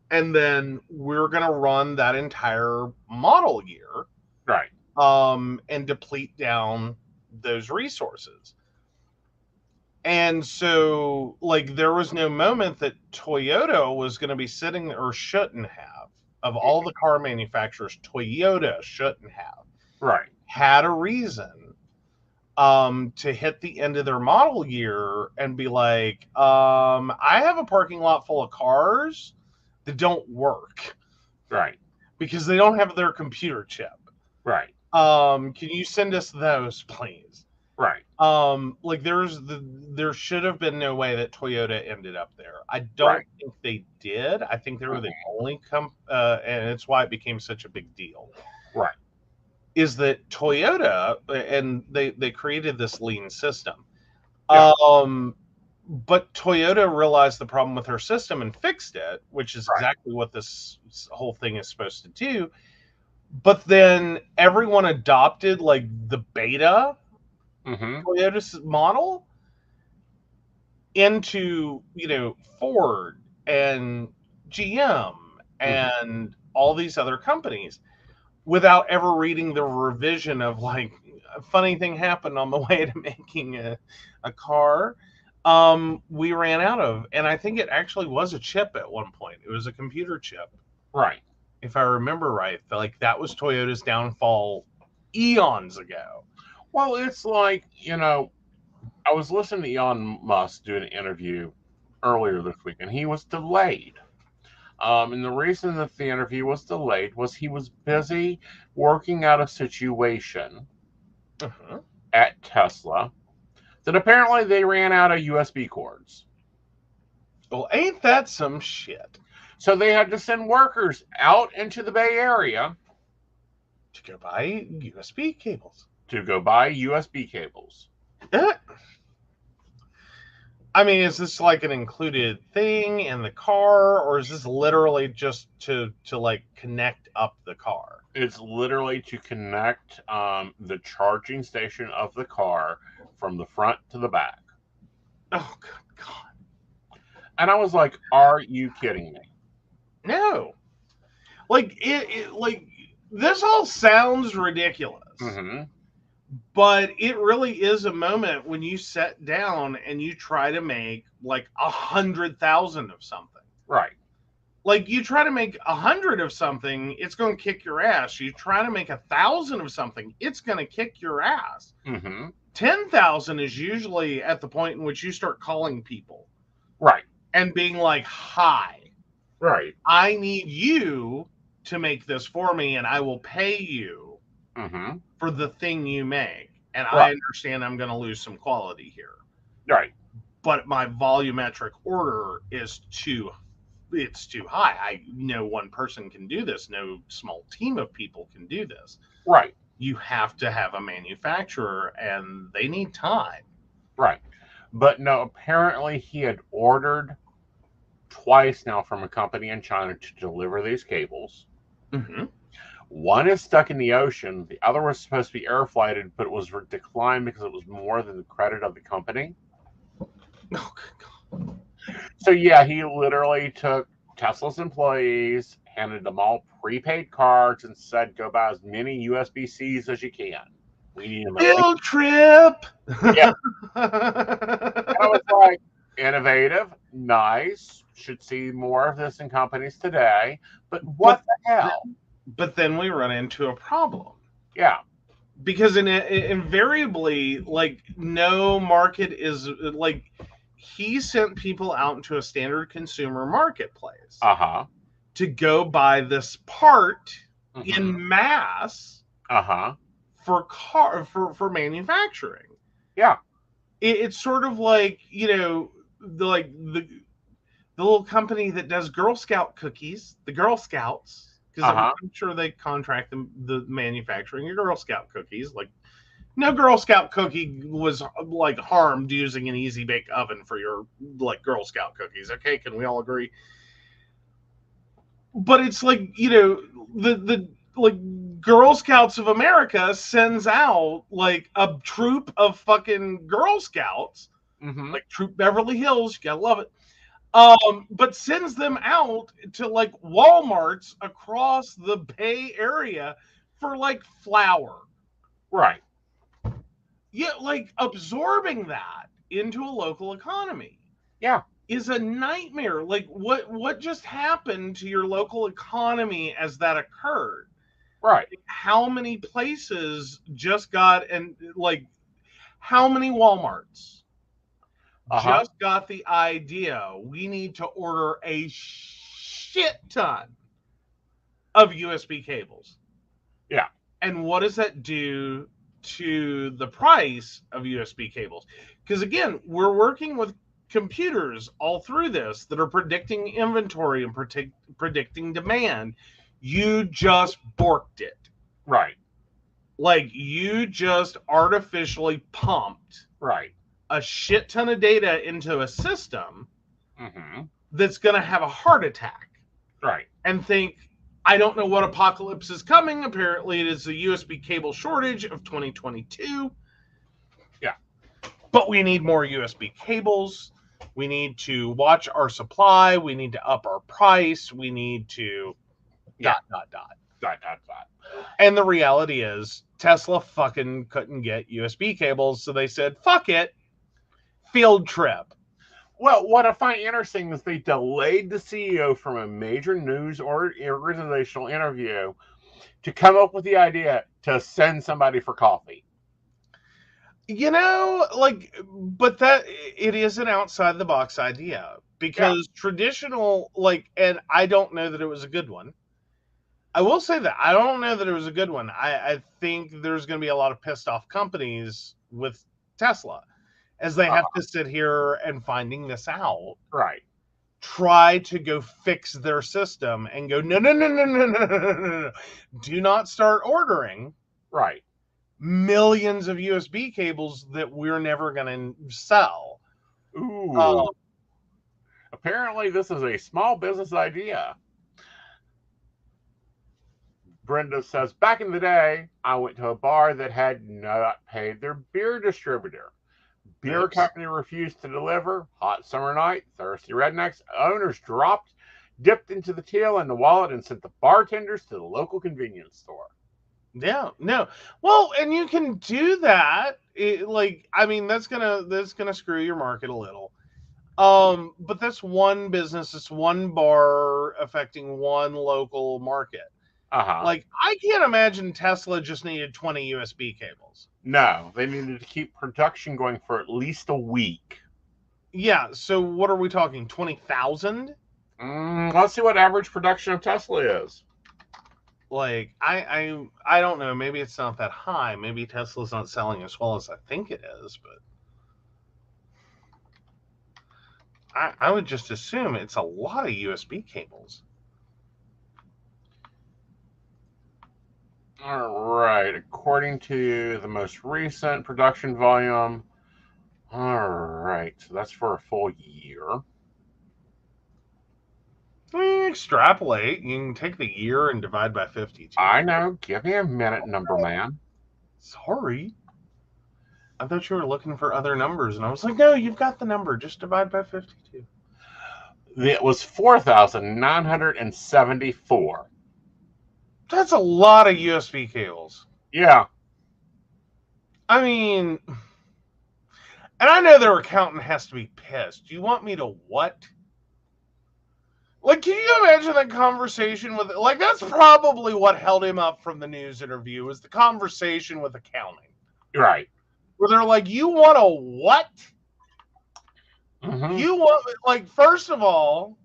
And then we're going to run that entire model year Right. and deplete down those resources. And so, like, there was no moment that Toyota was going to be sitting, or shouldn't have, of all the car manufacturers, Toyota shouldn't have Right. had a reason to hit the end of their model year and be like, I have a parking lot full of cars that don't work Right. because they don't have their computer chip. Right. Can you send us those, please? Right. Like, there should have been no way that Toyota ended up there. I don't Right. think they did. I think they were the Mm-hmm. only and it's why it became such a big deal. Right. Is that Toyota, and they created this lean system. Yeah. But Toyota realized the problem with her system and fixed it, which is Right. exactly what this whole thing is supposed to do. But then everyone adopted, like, the beta Mm-hmm. Toyota's model into, Ford and GM Mm-hmm. and all these other companies without ever reading the revision of, like, a funny thing happened on the way to making a car. We ran out of, and I think it actually was a chip at one point. It was a computer chip, Right. if I remember right. Like, that was Toyota's downfall eons ago. Well, it's like, I was listening to Elon Musk do an interview earlier this week, and he was delayed. And the reason that the interview was delayed was he was busy working out a situation Uh-huh. at Tesla that apparently they ran out of USB cords. Well, ain't that some shit? So they had to send workers out into the Bay Area To go buy USB cables. to go buy USB cables. I mean, is this like an included thing in the car, or is this literally just to like connect up the car? It's literally to connect the charging station of the car from the front to the back. Oh, good God. And I was like, are you kidding me? No. Like, like, this all sounds ridiculous. Mm-hmm. But it really is a moment when you sit down and you try to make like 100,000 of something. Right. Like, you try to make 100 of something, it's going to kick your ass. You try to make 1,000 of something, it's going to kick your ass. Mm-hmm. 10,000 is usually at the point in which you start calling people. Right. And being like, hi, Right. I need you to make this for me, and I will pay you for the thing you make. And I understand I'm going to lose some quality here. Right. But my volumetric order is too high. I know one person can do this. No small team of people can do this. Right. You have to have a manufacturer, and they need time. Right. But no, apparently he had ordered twice now from a company in China to deliver these cables. One is stuck in the ocean. The other was supposed to be air flighted, but it was declined because it was more than the credit of the company. Oh, good God. So yeah, he literally took Tesla's employees, handed them all prepaid cards, and said, "Go buy as many USB-Cs as you can. We need them." Field trip. Yeah. And I was like, innovative, nice. Should see more of this in companies today. But what the hell? But then we run into a problem. Yeah. Because invariably, like, no market is like, he sent people out into a standard consumer marketplace to go buy this part in mass for manufacturing. Yeah. It's sort of like, the little company that does Girl Scout cookies, the Girl Scouts, because I'm sure they contract the manufacturing of Girl Scout cookies. Like, no Girl Scout cookie was like harmed using an easy bake oven for your like Girl Scout cookies. Okay, can we all agree? But it's like, the like Girl Scouts of America sends out like a troop of fucking Girl Scouts, like Troop Beverly Hills. You gotta love it. But sends them out to like Walmarts across the Bay Area for like flour. Right. Yeah, like absorbing that into a local economy. Yeah. Is a nightmare. Like what just happened to your local economy as that occurred? Right. How many places just got, and like how many Walmarts just got the idea we need to order a shit ton of USB cables? Yeah. And what does that do to the price of USB cables? Because again, we're working with computers all through this that are predicting inventory and predicting demand. You just borked it. Right. Like, you just artificially pumped a shit ton of data into a system that's going to have a heart attack. Right. And think, I don't know what apocalypse is coming. Apparently, it is the USB cable shortage of 2022. Yeah. But we need more USB cables. We need to watch our supply. We need to up our price. We need to ... And the reality is, Tesla fucking couldn't get USB cables, so they said, fuck it, field trip. Well, what I find interesting is they delayed the CEO from a major news or organizational interview to come up with the idea to send somebody for coffee. But that, it is an outside the box idea, because traditional, and I don't know that it was a good one. I will say that I don't know that it was a good one. I think there's going to be a lot of pissed off companies with Tesla as they have to sit here and finding this out. Right. Try to go fix their system and go, no. Do not start ordering. Right. Millions of USB cables that we're never going to sell. Ooh. Apparently, this is a small business idea. Brenda says, back in the day, I went to a bar that had not paid their beer distributor. Beer company refused to deliver. Hot summer night, thirsty rednecks. Owners dipped into the till and the wallet and sent the bartenders to the local convenience store. Yeah, no. Well, and you can do that. That's gonna screw your market a little. But that's one business, it's one bar affecting one local market. Like, I can't imagine Tesla just needed 20 USB cables. No, they needed to keep production going for at least a week. Yeah, so what are we talking? 20,000? Let's see what average production of Tesla is. Like, I don't know. Maybe it's not that high. Maybe Tesla's not selling as well as I think it is, but I would just assume it's a lot of USB cables. All right, according to the most recent production volume. All right, so that's for a full year. Extrapolate. You can take the year and divide by 52. I know. Give me a minute, number man. Sorry. I thought you were looking for other numbers, and I was like, no, you've got the number. Just divide by 52. It was 4,974. That's a lot of USB cables. Yeah. I mean, and I know their accountant has to be pissed. You want me to what? Like, can you imagine that conversation with, like, that's probably what held him up from the news interview, was the conversation with accounting. Right. Where they're like, you want a what? Mm-hmm. You want, like, first of all,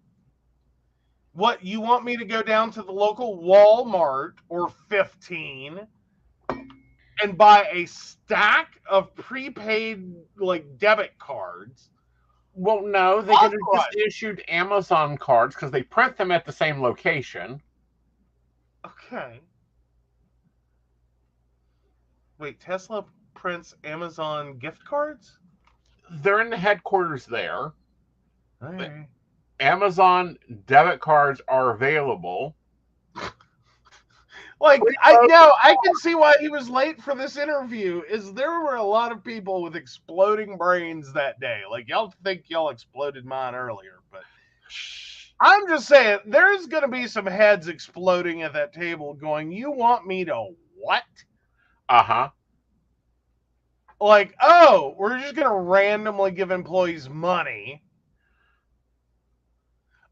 what, you want me to go down to the local Walmart or 15 and buy a stack of prepaid, like, debit cards? Well, no, they could have just issued Amazon cards because they print them at the same location. Okay. Wait, Tesla prints Amazon gift cards? They're in the headquarters there. All right. Amazon debit cards are available. Like, I know, I can see why he was late for this interview, is there were a lot of people with exploding brains that day. Like, y'all think y'all exploded mine earlier, but I'm just saying, there's going to be some heads exploding at that table going, you want me to what? Uh-huh. Like, oh, we're just going to randomly give employees money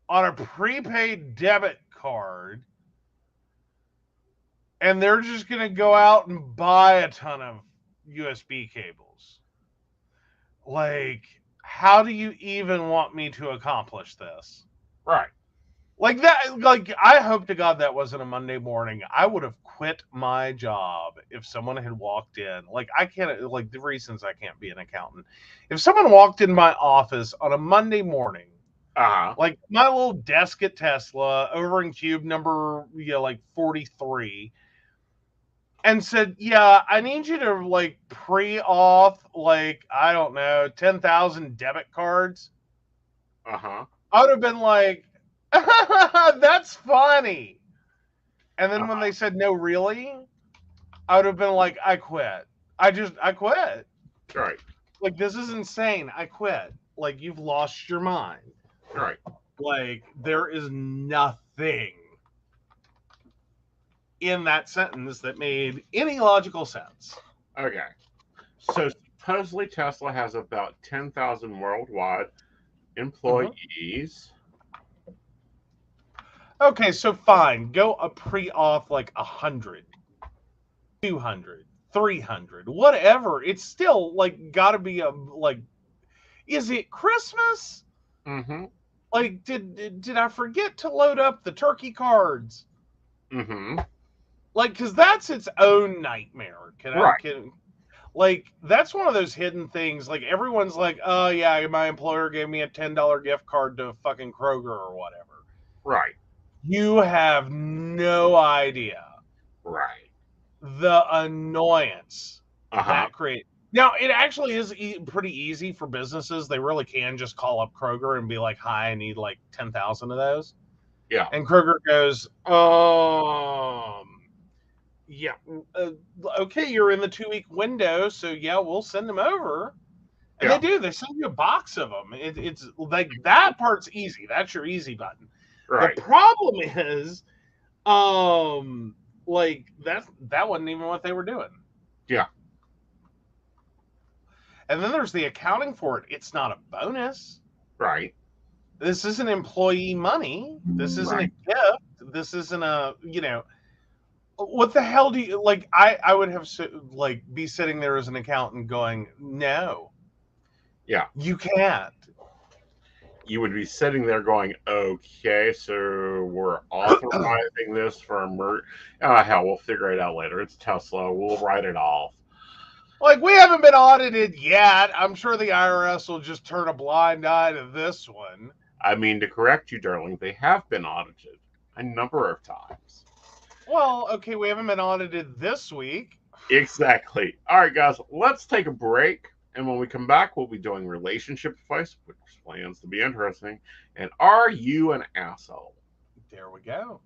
on a prepaid debit card, and they're just going to go out and buy a ton of USB cables. Like, how do you even want me to accomplish this? Right. Like that, like, I hope to God that wasn't a Monday morning. I would have quit my job if someone had walked in. Like, I can't, like, the reasons I can't be an accountant. If someone walked in my office on a Monday morning, like my little desk at Tesla over in cube number, like 43, and said, yeah, I need you to, like, pre-auth, like, I don't know, 10,000 debit cards. I would have been like, that's funny. And then when they said, no, really, I would have been like, I quit. I quit. Right. Like, this is insane. I quit. Like, you've lost your mind. Right. Like, there is nothing in that sentence that made any logical sense. Okay. So supposedly Tesla has about 10,000 worldwide employees. Okay, so fine. Go a pre-auth like 100, 200, 300, whatever. It's still, like, gotta be a, like, is it Christmas? Like, did I forget to load up the turkey cards? Like, because that's its own nightmare. Like, that's one of those hidden things. Like, everyone's like, oh, yeah, my employer gave me a $10 gift card to fucking Kroger or whatever. Right. You have no idea. Right. The annoyance that creates. Now, it actually is pretty easy for businesses. They really can just call up Kroger and be like, hi, I need like 10,000 of those. Yeah. And Kroger goes, yeah, okay, you're in the 2-week window, so yeah, we'll send them over. And they do. They send you a box of them. It's like, that part's easy. That's your easy button. Right. The problem is, like, that wasn't even what they were doing. Yeah. And then there's the accounting for it. It's not a bonus. Right. This isn't employee money. This isn't a gift. This isn't a, What the hell do you like? I would have like be sitting there as an accountant going, no, Yeah. you can't. You would be sitting there going, okay, so we're authorizing this for hell, we'll figure it out later. It's Tesla. We'll write it off. Like, we haven't been audited yet. I'm sure the IRS will just turn a blind eye to this one. I mean, to correct you, darling, they have been audited a number of times. Well, okay, we haven't been audited this week. Exactly. All right, guys, let's take a break. And when we come back, we'll be doing relationship advice, which plans to be interesting. And are you an asshole? There we go.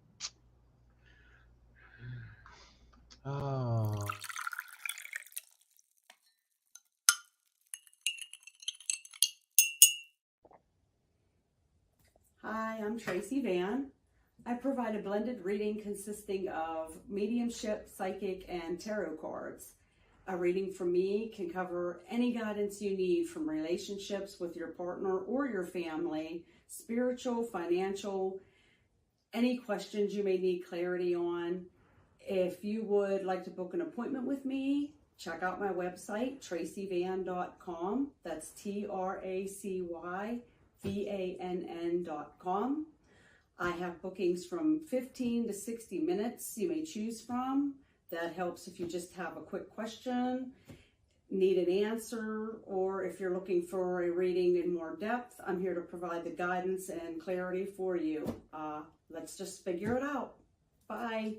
Oh. Hi, I'm Tracy Van. I provide a blended reading consisting of mediumship, psychic, and tarot cards. A reading from me can cover any guidance you need from relationships with your partner or your family, spiritual, financial, any questions you may need clarity on. If you would like to book an appointment with me, check out my website, tracyvann.com. That's TRACYVANN.com. I have bookings from 15 to 60 minutes you may choose from. That helps if you just have a quick question, need an answer, or if you're looking for a reading in more depth, I'm here to provide the guidance and clarity for you. Let's just figure it out. Bye.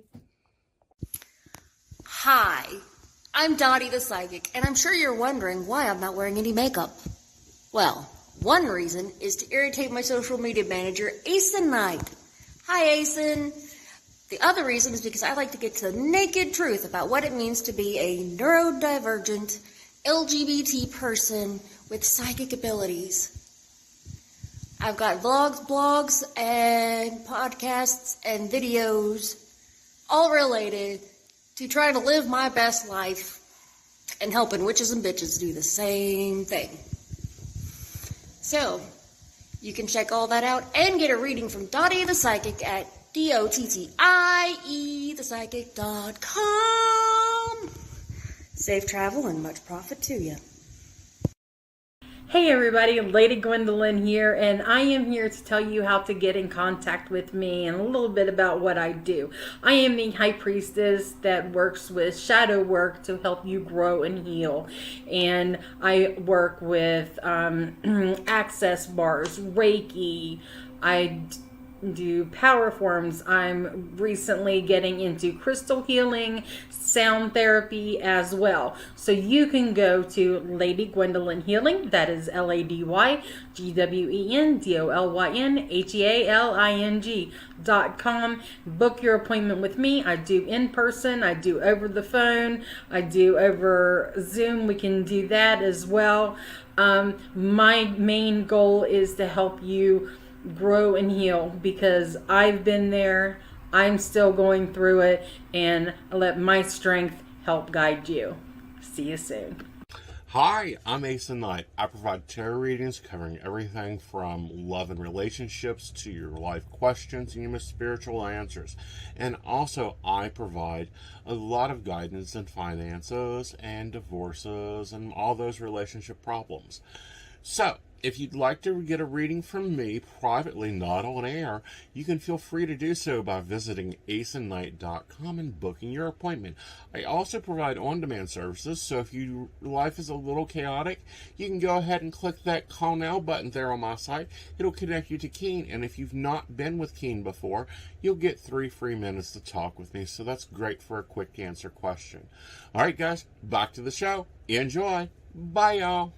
Hi, I'm Dottie the Psychic, and I'm sure you're wondering why I'm not wearing any makeup. Well, one reason is to irritate my social media manager, Aeson Knight. Hi, Aeson. The other reason is because I like to get to the naked truth about what it means to be a neurodivergent LGBT person with psychic abilities. I've got vlogs, blogs, and podcasts and videos all related to trying to live my best life and helping witches and bitches do the same thing. So, you can check all that out and get a reading from Dottie the Psychic at DOTTIEthepsychic.com. Safe travel and much profit to you. Hey everybody, Lady Gwendolyn here, and I am here to tell you how to get in contact with me and a little bit about what I do. I am the High Priestess that works with shadow work to help you grow and heal. And I work with access bars, Reiki, I do power forms. I'm recently getting into crystal healing, sound therapy as well. So you can go to Lady Gwendolyn Healing, that is LadyGwendolynHealing.com. Book your appointment with me. I do in person, I do over the phone, I do over Zoom. We can do that as well. My main goal is to help you grow and heal, because I've been there, I'm still going through it, and I let my strength help guide you. See you soon. Hi, I'm Aeson Knight. I provide tarot readings covering everything from love and relationships to your life questions and your most spiritual answers. And also, I provide a lot of guidance in finances and divorces and all those relationship problems. So, if you'd like to get a reading from me privately, not on air, you can feel free to do so by visiting aesonknight.com and booking your appointment. I also provide on-demand services, so if your life is a little chaotic, you can go ahead and click that call now button there on my site. It'll connect you to Keen, and if you've not been with Keen before, you'll get 3 free minutes to talk with me, so that's great for a quick answer question. All right, guys, back to the show. Enjoy. Bye, y'all.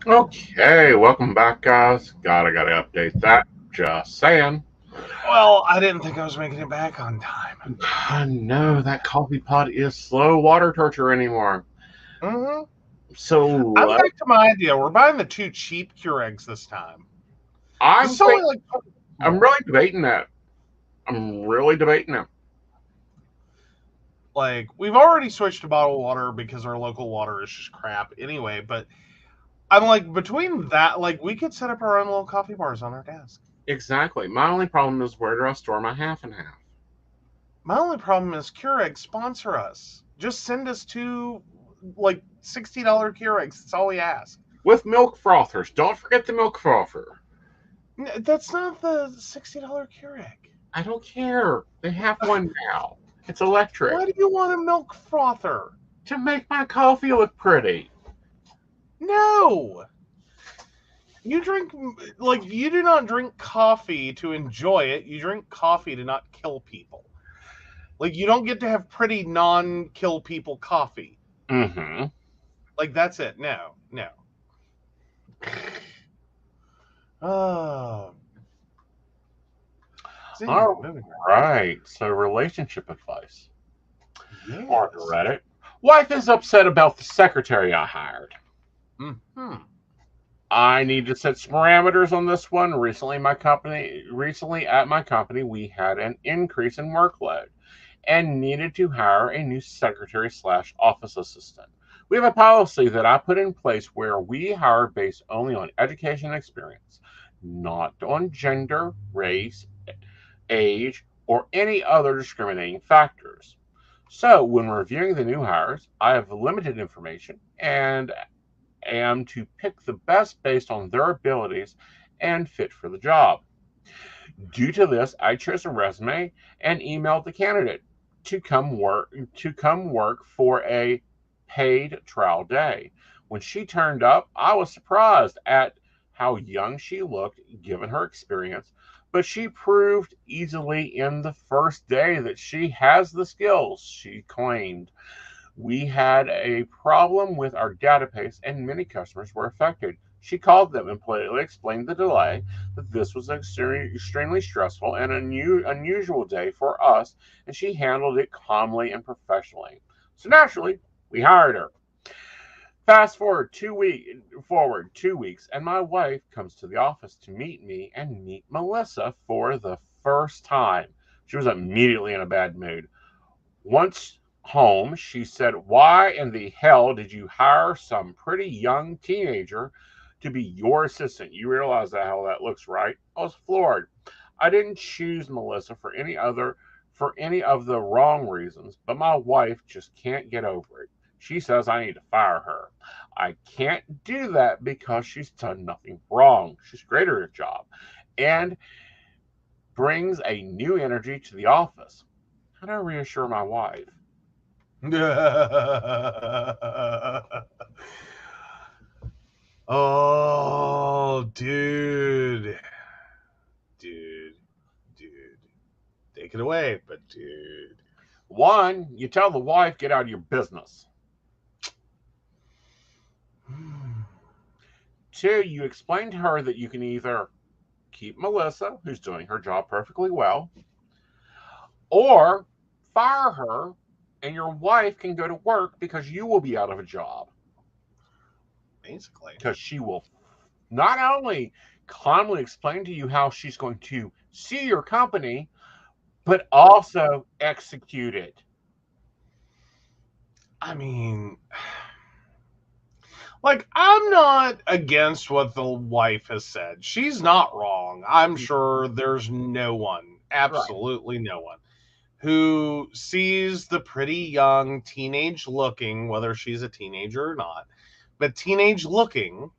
Okay, welcome back, guys. I gotta update that. Just saying. Well, I didn't think I was making it back on time. No, that coffee pot is slow water torture anymore. Mm-hmm. So I'm back to my idea. We're buying the 2 cheap Keurigs this time. I'm really debating that. Like, we've already switched to bottled water because our local water is just crap anyway, but I'm like, between that, like, we could set up our own little coffee bars on our desk. Exactly. My only problem is, where do I store my half and half? My only problem is Keurig, sponsor us. Just send us two, like, $60 Keurigs. That's all we ask. With milk frothers. Don't forget the milk frother. That's not the $60 Keurig. I don't care. They have one now. It's electric. Why do you want a milk frother? To make my coffee look pretty. No! You do not drink coffee to enjoy it. You drink coffee to not kill people. Like, you don't get to have pretty non-kill people coffee. Mm-hmm. Like, that's it. No. Oh. All right. So, relationship advice. Yes. On Reddit. Wife is upset about the secretary I hired. Mm-hmm. I need to set some parameters on this one. Recently at my company, we had an increase in workload and needed to hire a new secretary/office assistant. We have a policy that I put in place where we hire based only on education and experience, not on gender, race, age, or any other discriminating factors. So when reviewing the new hires, I have limited information and am to pick the best based on their abilities and fit for the job. Due to this, I chose a resume and emailed the candidate to come work for a paid trial day. When she turned up, I was surprised at how young she looked given her experience, but she proved easily in the first day that she has the skills she claimed. We had a problem with our database and many customers were affected. She called them and politely explained the delay, that this was an extremely stressful and unusual day for us, and she handled it calmly and professionally. So naturally, we hired her. Fast forward 2 weeks, and my wife comes to the office to meet me and meet Melissa for the first time. She was immediately in a bad mood. Once home, she said, "Why in the hell did you hire some pretty young teenager to be your assistant? You realize how that looks, right?" I was floored. I didn't choose Melissa for any of the wrong reasons, but my wife just can't get over it. She says I need to fire her. I can't do that because she's done nothing wrong. She's great at her job and brings a new energy to the office. How do I reassure my wife? Oh, dude. Take it away, but dude. One, you tell the wife, get out of your business. Two, you explain to her that you can either keep Melissa, who's doing her job perfectly well, or fire her and your wife can go to work because you will be out of a job. Basically. Because she will not only calmly explain to you how she's going to see your company, but also execute it. I mean, like, I'm not against what the wife has said. She's not wrong. I'm sure there's no one, absolutely no one, who sees the pretty young, teenage looking, whether she's a teenager or not, but teenage looking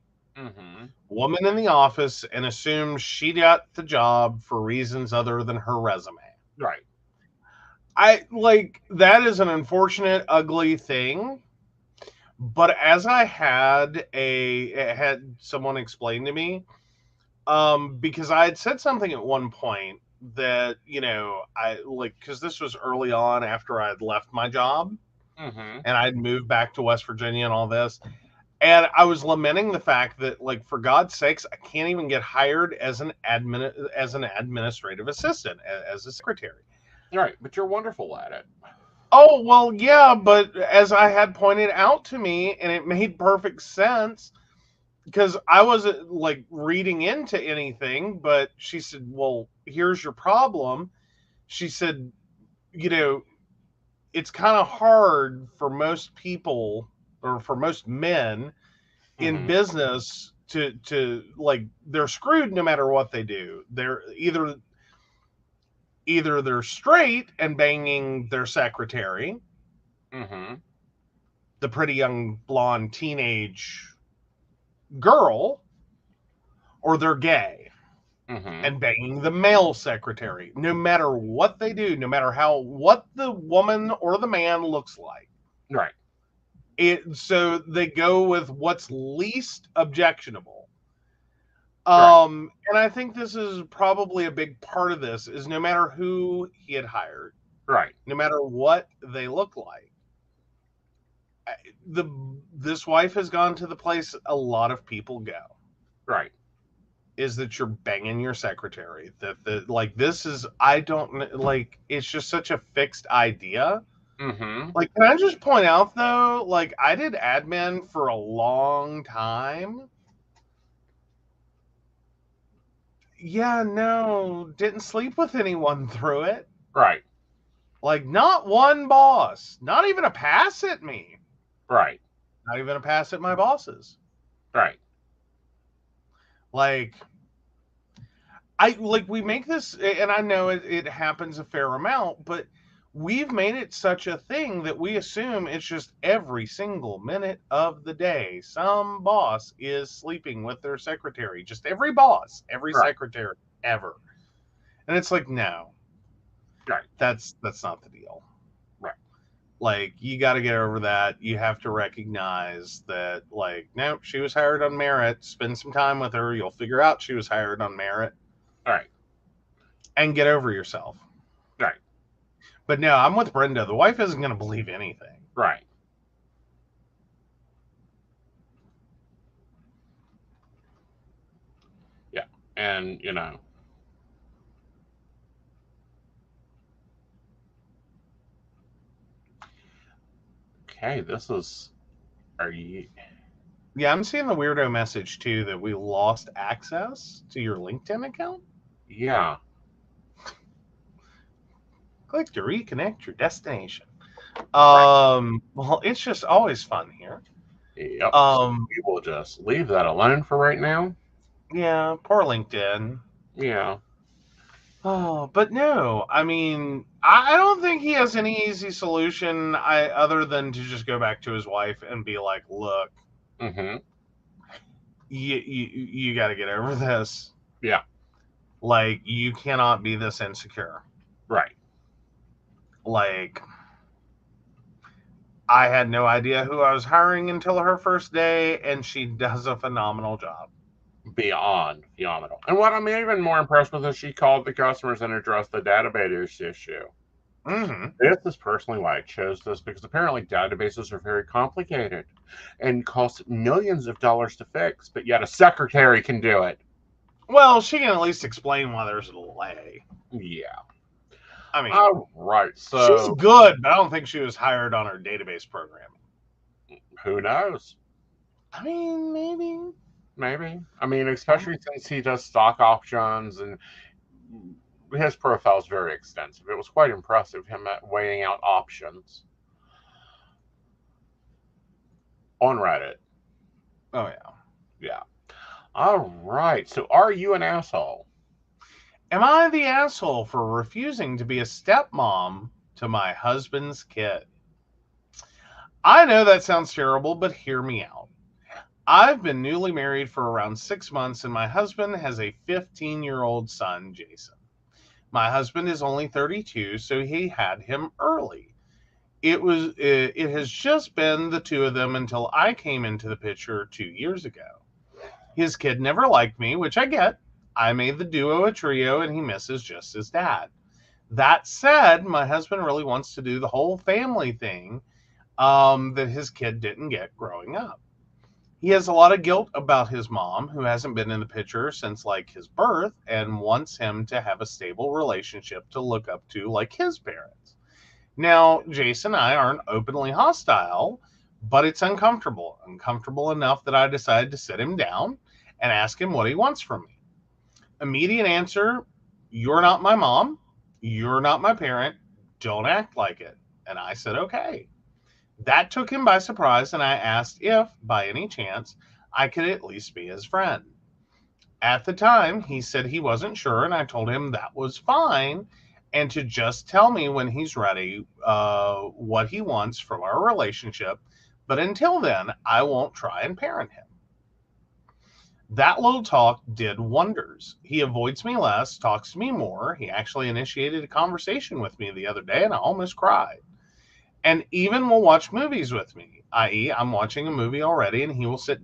woman in the office and assumes she got the job for reasons other than her resume. Right. That is an unfortunate, ugly thing. But as I had someone explain to me, because I had said something at one point that, because this was early on after I had left my job and I'd moved back to West Virginia and all this. And I was lamenting the fact that, for God's sakes, I can't even get hired as an administrative assistant, as a secretary. Right, but you're wonderful at it. Oh, well, yeah, but as I had pointed out to me, and it made perfect sense, because I wasn't, reading into anything, but she said, well, here's your problem. She said, it's kind of hard for most people, or for most men in business to they're screwed no matter what they do. They're either either they're straight and banging their secretary, Mm-hmm. the pretty young blonde teenage girl, or they're gay Mm-hmm. and banging the male secretary. No matter what they do, no matter what the woman or the man looks like, Right. so they go with what's least objectionable. Right. And I think this is probably a big part of this, is no matter who he had hired, Right. no matter what they look like, this wife has gone to the place a lot of people go. Right. Is that you're banging your secretary? This is, I don't like. It's just such a fixed idea. Mm-hmm. Like, can I just point out though? Like, I did admin for a long time. Yeah, no, didn't sleep with anyone through it. Right. Like, not one boss, not even a pass at me, Right. not even a pass at my bosses. Right. Like, we make this, and I know it happens a fair amount, but we've made it such a thing that we assume it's just every single minute of the day some boss is sleeping with their secretary. Just every boss, every Right. secretary ever. And it's like, no. Right. That's not the deal. Right. Like, you got to get over that. You have to recognize that, like, no, she was hired on merit. Spend some time with her. You'll figure out she was hired on merit. Right. And get over yourself. Right. But no, I'm with Brenda. The wife isn't going to believe anything. Right. Yeah. And, okay, are you, Yeah, I'm seeing the weirdo message too that we lost access to your LinkedIn account. yeah. Click to reconnect your destination. Well, it's just always fun here. Yep. We will just leave that alone for right now. Yeah, poor LinkedIn. Yeah. Oh, but no, I mean, I don't think he has any easy solution other than to just go back to his wife and be like, look, Mm-hmm. you got to get over this. Yeah. Like, you cannot be this insecure. Right. Like, I had no idea who I was hiring until her first day, and she does a phenomenal job. Beyond phenomenal. And what I'm even more impressed with is she called the customers and addressed the database issue. Mm-hmm. This is personally why I chose this, because apparently databases are very complicated and cost millions of dollars to fix, but yet a secretary can do it. Well, she can at least explain why there's a delay. Yeah. I mean, all right. So she's good, but I don't think she was hired on her database program. Who knows? I mean, maybe. I mean, especially since he does stock options, and his profile is very extensive. It was quite impressive, him weighing out options on Reddit. Oh, yeah. Yeah. All right. So are you an asshole? Am I the asshole for refusing to be a stepmom to my husband's kid? I know that sounds terrible, but hear me out. I've been newly married for around 6 months, and my husband has a 15-year-old son, Jason. My husband is only 32, so he had him early. It has just been the two of them until I came into the picture 2 years ago. His kid never liked me, which I get. I made the duo a trio, and he misses just his dad. That said, my husband really wants to do the whole family thing that his kid didn't get growing up. He has a lot of guilt about his mom, who hasn't been in the picture since like his birth, and wants him to have a stable relationship to look up to like his parents. Now, Jason and I aren't openly hostile, but it's uncomfortable. Uncomfortable enough that I decided to sit him down and ask him what he wants from me. Immediate answer, you're not my mom. You're not my parent. Don't act like it. And I said, okay. That took him by surprise, and I asked if, by any chance, I could at least be his friend. At the time, he said he wasn't sure, and I told him that was fine, and to just tell me when he's ready what he wants from our relationship. But until then, I won't try and parent him. That little talk did wonders. He avoids me less, talks to me more. He actually initiated a conversation with me the other day, and I almost cried. And even will watch movies with me, i.e., I'm watching a movie already, and he will sit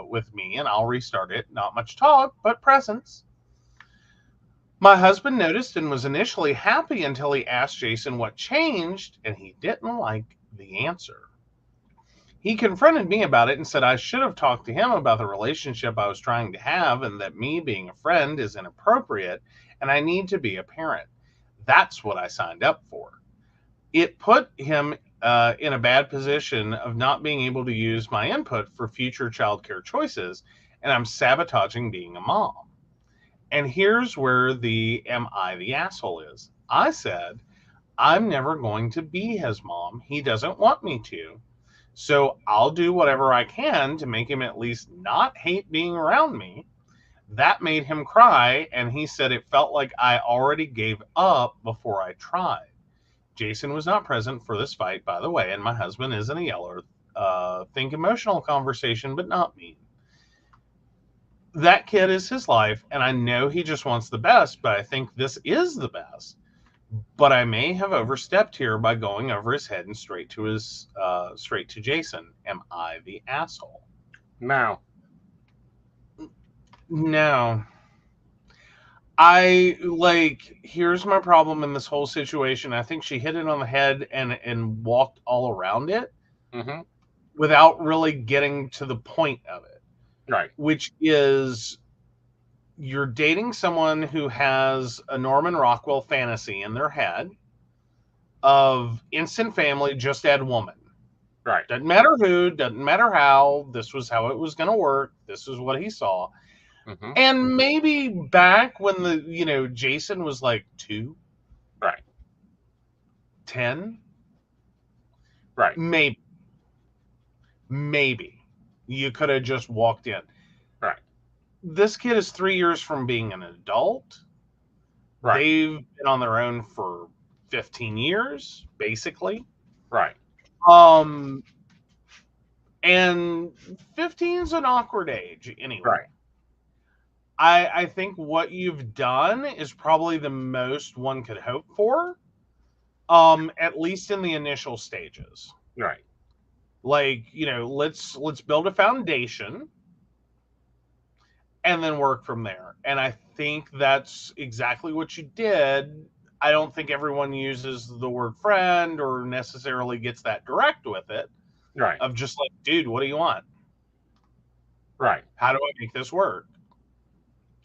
with me, and I'll restart it. Not much talk, but presence. My husband noticed and was initially happy until he asked Jason what changed, and he didn't like the answer. He confronted me about it and said I should have talked to him about the relationship I was trying to have and that me being a friend is inappropriate and I need to be a parent. That's what I signed up for. It put him in a bad position of not being able to use my input for future childcare choices, and I'm sabotaging being a mom. And here's where the am I the asshole is. I said, I'm never going to be his mom. He doesn't want me to. So I'll do whatever I can to make him at least not hate being around me. That made him cry, and he said it felt like I already gave up before I tried. Jason was not present for this fight, by the way, and my husband isn't a yeller. Think emotional conversation, but not mean. That kid is his life, and I know he just wants the best, but I think this is the best. But I may have overstepped here by going over his head and straight to Jason. Am I the asshole? No. No. Here's my problem in this whole situation. I think she hit it on the head and walked all around it without really getting to the point of it. Right. Which is, you're dating someone who has a Norman Rockwell fantasy in their head of instant family, just add woman. Right. Doesn't matter who, doesn't matter how. This was how it was going to work. This is what he saw. And maybe back when Jason was like 2. Right. 10. Right. Maybe. You could have just walked in. Right. This kid is 3 years from being an adult. Right. They've been on their own for 15 years, basically. Right. And 15 is an awkward age anyway. Right. I think what you've done is probably the most one could hope for, at least in the initial stages. Right. Let's build a foundation and then work from there. And I think that's exactly what you did. I don't think everyone uses the word friend or necessarily gets that direct with it. Right. Of just like, dude, what do you want? Right. How do I make this work?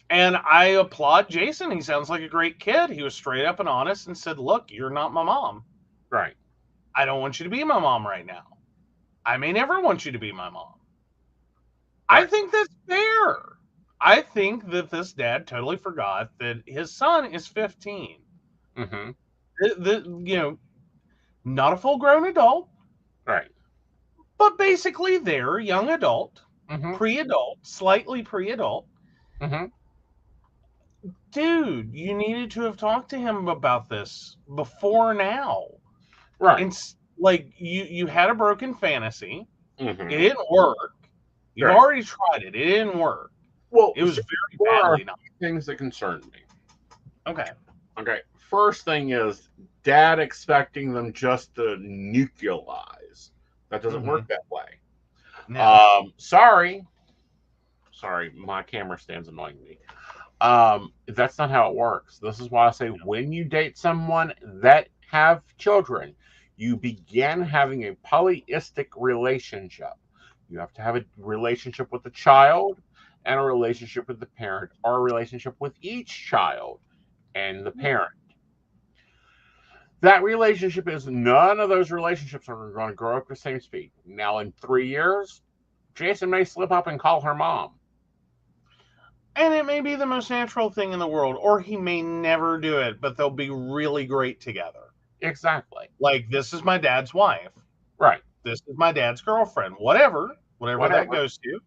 And I applaud Jason. He sounds like a great kid. He was straight up and honest and said, look, you're not my mom. Right. I don't want you to be my mom right now. I may never want you to be my mom. Right. I think that's fair. I think that this dad totally forgot that his son is 15. Not a full-grown adult. Right. But basically they're young adult, pre-adult, slightly pre-adult. Dude, you needed to have talked to him about this before now. Right. And you had a broken fantasy. It didn't work. You've Right. already tried it. It didn't work. Well, it was very there are badly done. things that concern me. Okay. First thing is dad expecting them just to neutralize. That doesn't work that way. No. Sorry, my camera stand's annoying me. That's not how it works. This is why I say when you date someone that have children, you begin having a polyistic relationship. You have to have a relationship with the child and a relationship with the parent, or a relationship with each child and the parent. That relationship is, none of those relationships are going to grow up at the same speed. Now, in 3 years, Jason may slip up and call her mom. And it may be the most natural thing in the world, or he may never do it, but they'll be really great together. Exactly. Like, this is my dad's wife. Right. This is my dad's girlfriend. Whatever that goes to.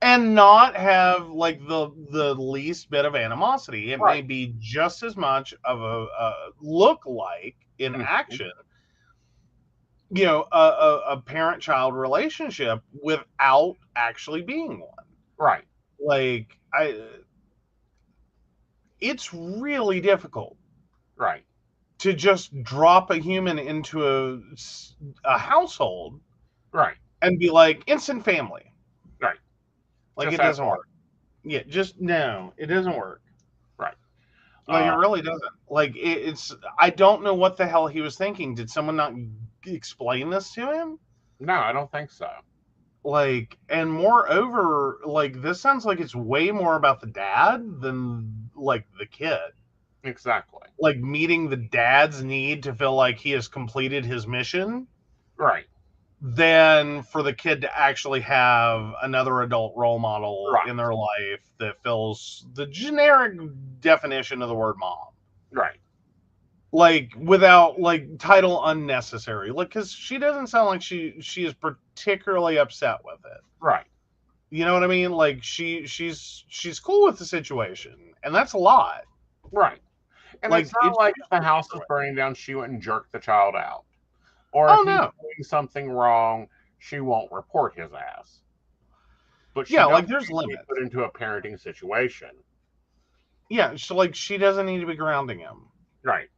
and not have like the least bit of animosity. It may Right. be just as much of a look like in Mhm. action, a parent-child relationship without actually being one. Right. Like it's really difficult Right. to just drop a human into a household Right. and be like instant family. Right. Like Just it as doesn't hard. work. Yeah, just no, it doesn't work. Right. Like it really doesn't. Like it's. I don't know what the hell he was thinking. Did someone not explain this to him? No, I don't think so. Like, and moreover, like this sounds like it's way more about the dad than like the kid. Exactly. Like meeting the dad's need to feel like he has completed his mission, Right. than for the kid to actually have another adult role model Right. in their life that fills the generic definition of the word mom. Right. Like without like title unnecessary. Like because she doesn't sound like she is particularly upset with it. Right. You know what I mean? Like she's cool with the situation, and that's a lot. Right. And Like it's not like if the house was burning down, she went and jerked the child out. Or if Oh he's no. doing something wrong, she won't report his ass. But she Yeah, does like there's need to be limits. put into a parenting situation. Yeah, so like she doesn't need to be grounding him. Right.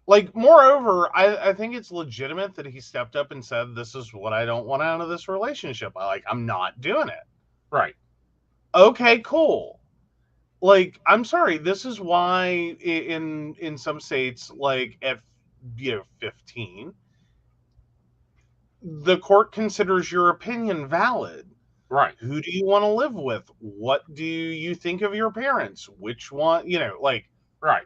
Like, moreover, I think it's legitimate that he stepped up and said, "This is what I don't want out of this relationship. I'm not doing it." Right. Okay, cool. Like, I'm sorry. This is why in some states, like at 15, the court considers your opinion valid. Right. Who do you want to live with? What do you think of your parents? Which one? Like. Right.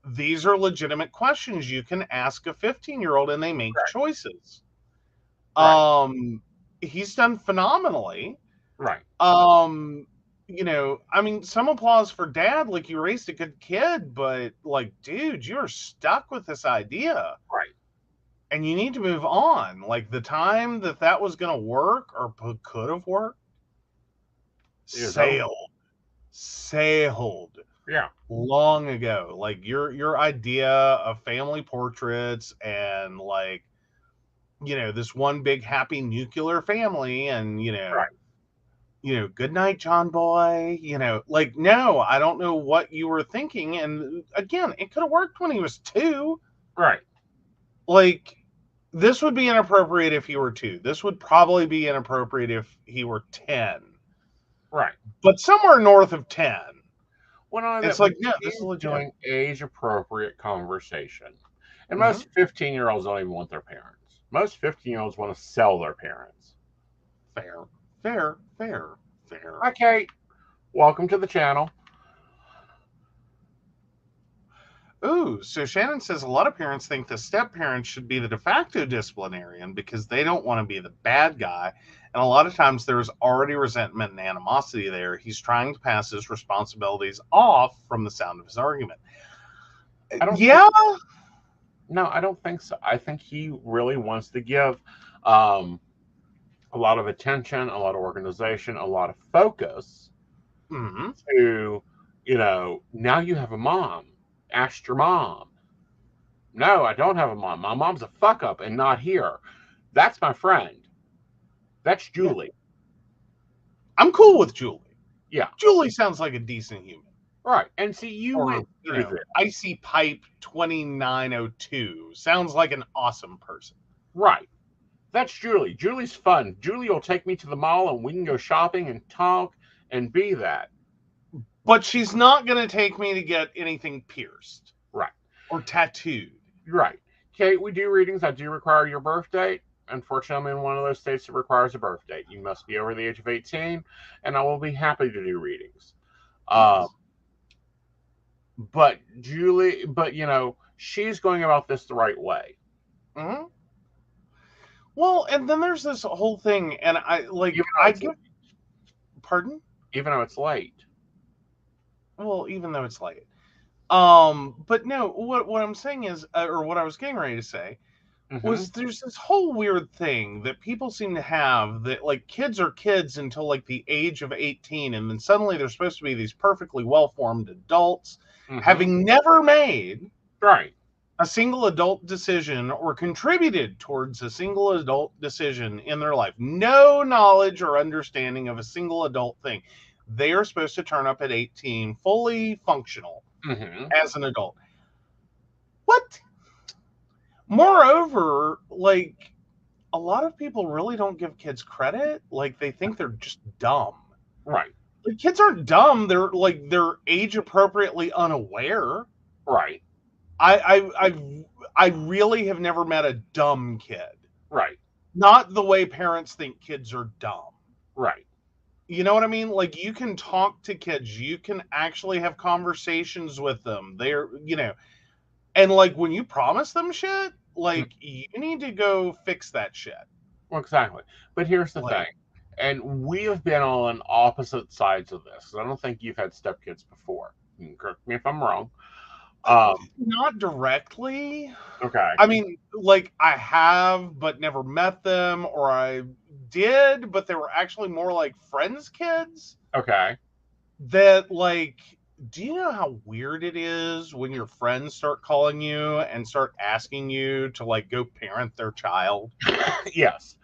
These are legitimate questions you can ask a 15-year-old and they make choices. Right. He's done phenomenally. Right. I mean, some applause for dad, like you raised a good kid, but like, dude, you're stuck with this idea. Right. And you need to move on. Like the time that was going to work or could have worked, sailed. Yeah. Long ago. Like your idea of family portraits and like this one big happy nuclear family and Right. Good night John boy, like no, I don't know what you were thinking. And again, it could have worked when he was 2. Right. Like this would be inappropriate if he were 2. This would probably be inappropriate if he were 10. Right. But somewhere north of 10. Well, It's like, no, this is legit. doing age-appropriate conversation. And most 15-year-olds don't even want their parents. Most 15-year-olds want to sell their parents. Fair. Hi, Kate. Welcome to the channel. Ooh, so Shannon says a lot of parents think the step-parent should be the de facto disciplinarian because they don't want to be the bad guy. And a lot of times there's already resentment and animosity there. He's trying to pass his responsibilities off from the sound of his argument. No, I don't think so. I think he really wants to give a lot of attention, a lot of organization, a lot of focus to, now you have a mom. Ask your mom. No, I don't have a mom. My mom's a fuck up and not here. That's my friend. That's Julie. I'm cool with Julie. Yeah. Julie sounds like a decent human. Right. And see, you went through this. Icy Pipe 2902 sounds like an awesome person. Right. That's Julie. Julie's fun. Julie will take me to the mall and we can go shopping and talk and be that. But she's not going to take me to get anything pierced. Right. Or tattooed. Right. Kate, we do readings. I do require your birth date. Unfortunately, I'm in one of those states that requires a birth date. You must be over the age of 18, and I will be happy to do readings. But Julie, she's going about this the right way. Mm-hmm. Well, and then there's this whole thing, and pardon? Even though it's late. Well, even though it's late. But no, what I'm saying is, or what I was getting ready to say was there's this whole weird thing that people seem to have that like kids are kids until like the age of 18, and then suddenly they're supposed to be these perfectly well-formed adults, having never made Right. a single adult decision or contributed towards a single adult decision in their life. No knowledge or understanding of a single adult thing. They are supposed to turn up at 18 fully functional as an adult. What? Moreover, like, a lot of people really don't give kids credit. Like, they think they're just dumb. Right. Like, kids aren't dumb. They're age appropriately unaware. Right. I really have never met a dumb kid. Right. Not the way parents think kids are dumb. Right. You know what I mean? Like, you can talk to kids. You can actually have conversations with them. They're, and like when you promise them shit, like you need to go fix that shit. Well, exactly. But here's the thing. And we have been on opposite sides of this. I don't think you've had stepkids before. You can correct me if I'm wrong. Not directly. Okay. I mean, like I have, but never met them, or I did, but they were actually more like friends' kids. Okay. That like, do you know how weird it is when your friends start calling you and start asking you to like go parent their child? Yes.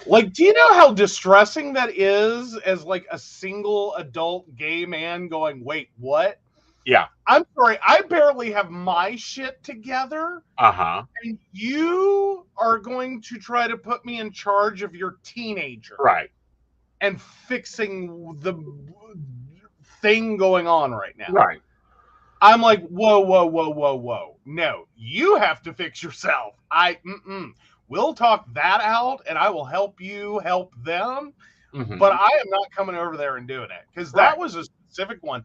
Like, do you know how distressing that is as like a single adult gay man going, wait, what? Yeah. I'm sorry, I barely have my shit together. And you are going to try to put me in charge of your teenager. Right. And fixing the thing going on right now. Right. I'm like, whoa. No, you have to fix yourself. We'll talk that out and I will help you help them. But I am not coming over there and doing it. Because that was a specific one.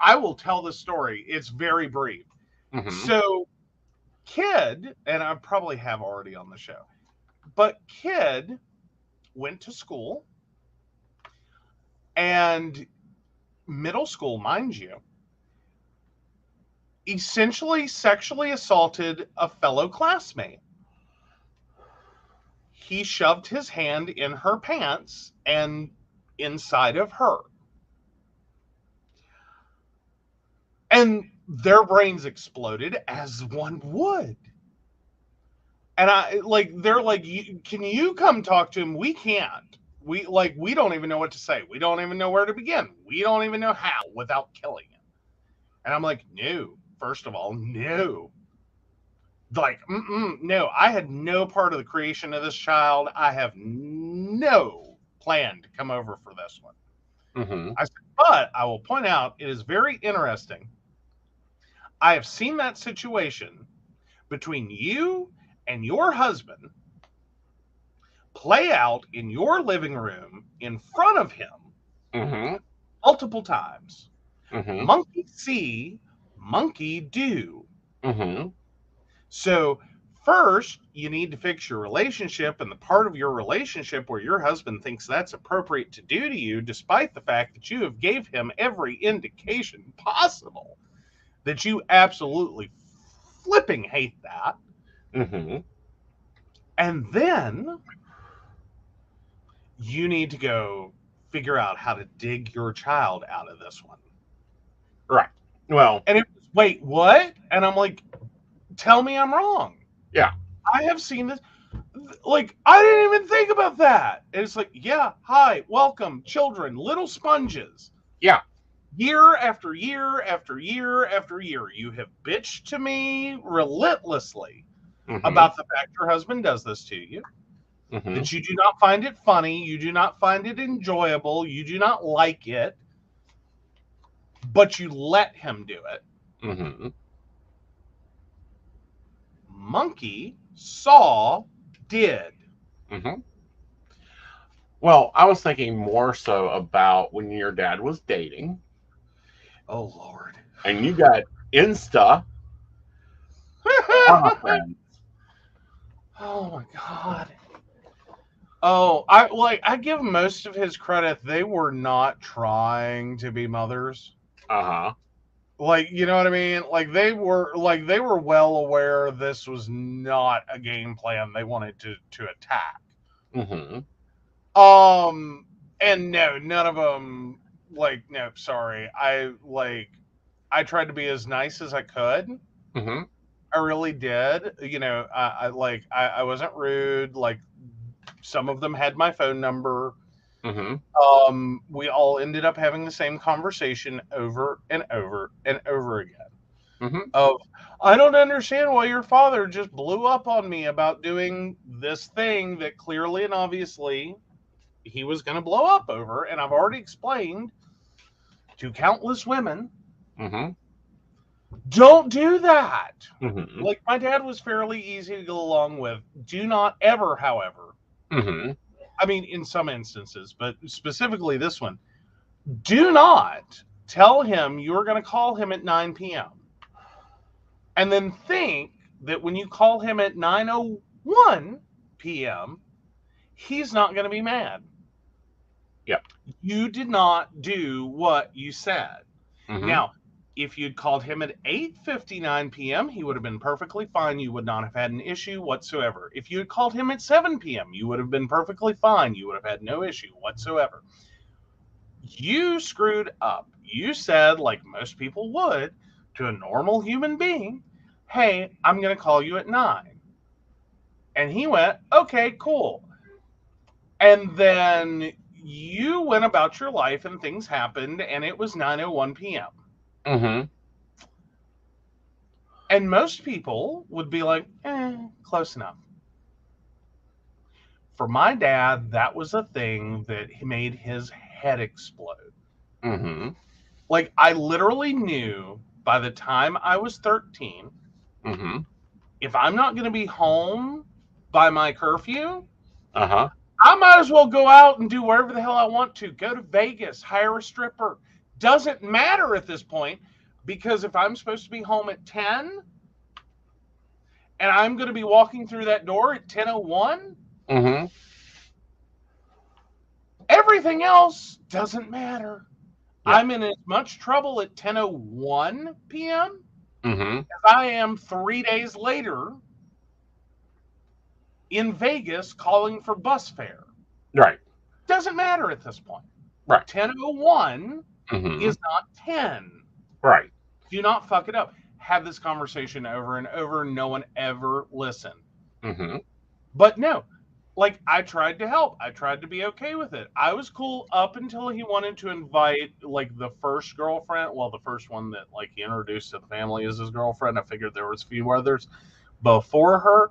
I will tell the story. It's very brief. So, kid, and I probably have already on the show, but kid went to school, and middle school, mind you, essentially sexually assaulted a fellow classmate. He shoved his hand in her pants and inside of her. And their brains exploded, as one would. And they're like, can you come talk to him? We can't. We don't even know what to say. We don't even know where to begin. We don't even know how without killing him. And I'm like, no, first of all, no. Like, no, I had no part of the creation of this child. I have no plan to come over for this one. I said, but I will point out, it is very interesting. I have seen that situation between you and your husband play out in your living room in front of him multiple times. Monkey see, monkey do. So first, you need to fix your relationship, and the part of your relationship where your husband thinks that's appropriate to do to you, despite the fact that you have gave him every indication possible that you absolutely flipping hate that. And then you need to go figure out how to dig your child out of this one. Right. Well, and it was, wait, what? And I'm like, tell me I'm wrong. Yeah. I have seen this. Like, I didn't even think about that. And it's like, yeah, hi, welcome, children, little sponges. Yeah. Year after year after year after year, you have bitched to me relentlessly about the fact your husband does this to you. That you do not find it funny, you do not find it enjoyable, you do not like it, but you let him do it. Monkey saw, did. Well, I was thinking more so about when your dad was dating. Oh, Lord. And you got Insta. Oh, my God. Oh, I give most of his credit. They were not trying to be mothers. Like, you know what I mean? Like they were well aware this was not a game plan they wanted to attack. Mm-hmm. And no, none of them, like, no, sorry. I tried to be as nice as I could. Mm-hmm. I really did. You know, I wasn't rude. Like, some of them had my phone number. Mm-hmm. We all ended up having the same conversation over and over and over again. Mm-hmm. Of, I don't understand why your father just blew up on me about doing this thing that clearly and obviously he was going to blow up over. And I've already explained to countless women, Mm-hmm. don't do that. Mm-hmm. Like, my dad was fairly easy to go along with. Do not ever, however, Mm-hmm. I mean, in some instances, but specifically this one, do not tell him you're going to call him at 9 p.m. and then think that when you call him at 9:01 p.m., he's not going to be mad. Yep. You did not do what you said. Mm-hmm. Now, if you'd called him at 8:59 p.m., he would have been perfectly fine. You would not have had an issue whatsoever. If you had called him at 7 p.m., you would have been perfectly fine. You would have had no issue whatsoever. You screwed up. You said, like most people would, to a normal human being, hey, I'm going to call you at 9. And he went, okay, cool. And then you went about your life and things happened, and it was 9:01 p.m. Mm-hmm. And most people would be like, close enough. For my dad, that was a thing that made his head explode. Mm-hmm. Like, I literally knew by the time I was 13, Mm-hmm. if I'm not going to be home by my curfew, Uh-huh. I might as well go out and do whatever the hell I want to. Go to Vegas, hire a stripper. Doesn't matter at this point, because if I'm supposed to be home at 10 and I'm going to be walking through that door at 10:01, Mm-hmm. everything else doesn't matter. Yeah. I'm in as much trouble at 10:01 p.m. Mm-hmm. as I am 3 days later in Vegas calling for bus fare. Right. Doesn't matter at this point. Right. 10:01 Mm-hmm. is not 10. Right. Do not fuck it up. Have this conversation over and over. No one ever listened. Mm-hmm. But no, like, I tried to help. I tried to be okay with it. I was cool up until he wanted to invite, like, the first girlfriend. Well, the first one that, like, he introduced to the family as his girlfriend. I figured there was a few others before her.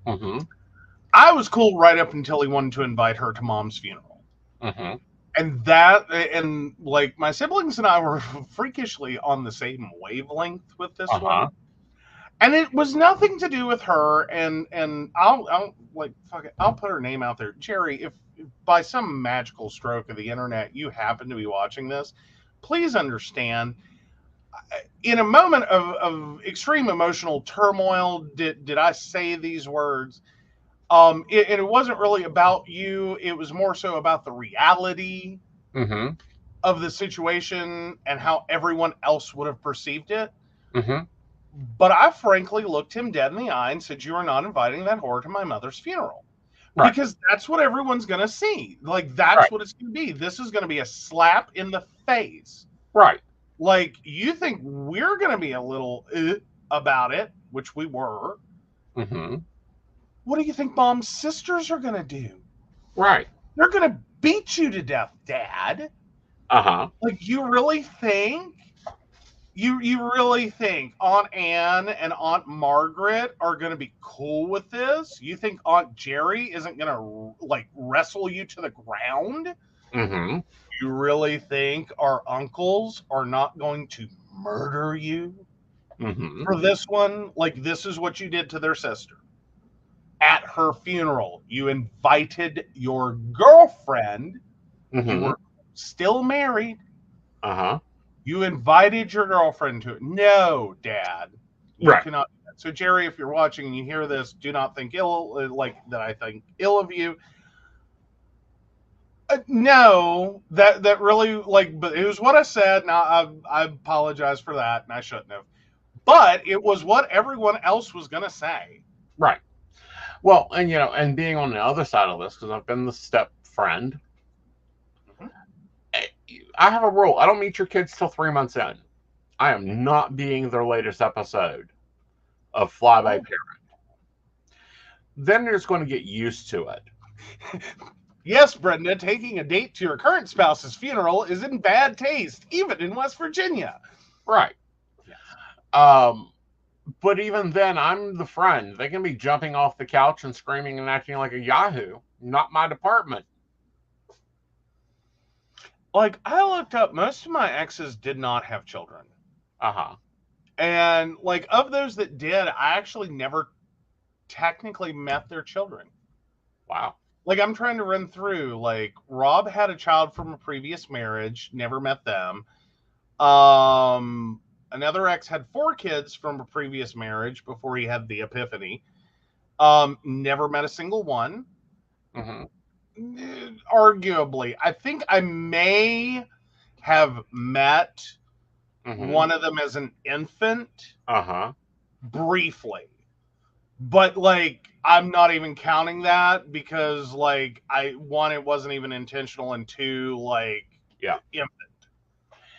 Mm-hmm. I was cool right up until he wanted to invite her to Mom's funeral. Mm-hmm. And like, my siblings and I were freakishly on the same wavelength with this one. And it was nothing to do with her. And I'll like, fuck it, I'll put her name out there. Jerry, if by some magical stroke of the internet you happen to be watching this, please understand, in a moment of extreme emotional turmoil, did I say these words? It wasn't really about you. It was more so about the reality Mm-hmm. of the situation and how everyone else would have perceived it. Mm-hmm. But I frankly looked him dead in the eye and said, you are not inviting that whore to my mother's funeral. Right. Because that's what everyone's going to see. Like, that's Right. what it's going to be. This is going to be a slap in the face. Right. Like, you think we're going to be a little about it, which we were. Mm-hmm. What do you think Mom's sisters are going to do? Right. They're going to beat you to death, Dad. Uh-huh. Like, you really think Aunt Anne and Aunt Margaret are going to be cool with this? You think Aunt Jerry isn't going to, like, wrestle you to the ground? Mm-hmm. You really think our uncles are not going to murder you Mm-hmm. for this one? Like, this is what you did to their sister. At her funeral, you invited your girlfriend. Mm-hmm. You were still married. Uh-huh. You invited your girlfriend to it. No, Dad. You Right. cannot do that. So, Jerry, if you're watching and you hear this, do not think ill, like that I think ill of you. No, that really, like, but it was what I said. Now I apologize for that, and I shouldn't have. But it was what everyone else was gonna say. Right. Well, and and being on the other side of this, because I've been the step friend, Mhm. I have a rule. I don't meet your kids till 3 months in. I am not being their latest episode of Fly by Oh. Parent. Then they're just going to get used to it. Yes, Brenda, taking a date to your current spouse's funeral is in bad taste, even in West Virginia. Right. Yes. But even then, I'm the friend. They can be jumping off the couch and screaming and acting like a yahoo. Not my department. Like, I looked up, most of my exes did not have children. Uh-huh. And, like, of those that did, I actually never technically met their children. Wow. Like, I'm trying to run through, like, Rob had a child from a previous marriage, never met them. Another ex had 4 kids from a previous marriage before he had the epiphany. Never met a single one. Mm-hmm. Arguably, I think I may have met one of them as an infant. Uh-huh. Briefly. But, like, I'm not even counting that because, like, one, it wasn't even intentional, and 2, like, Yeah. infant.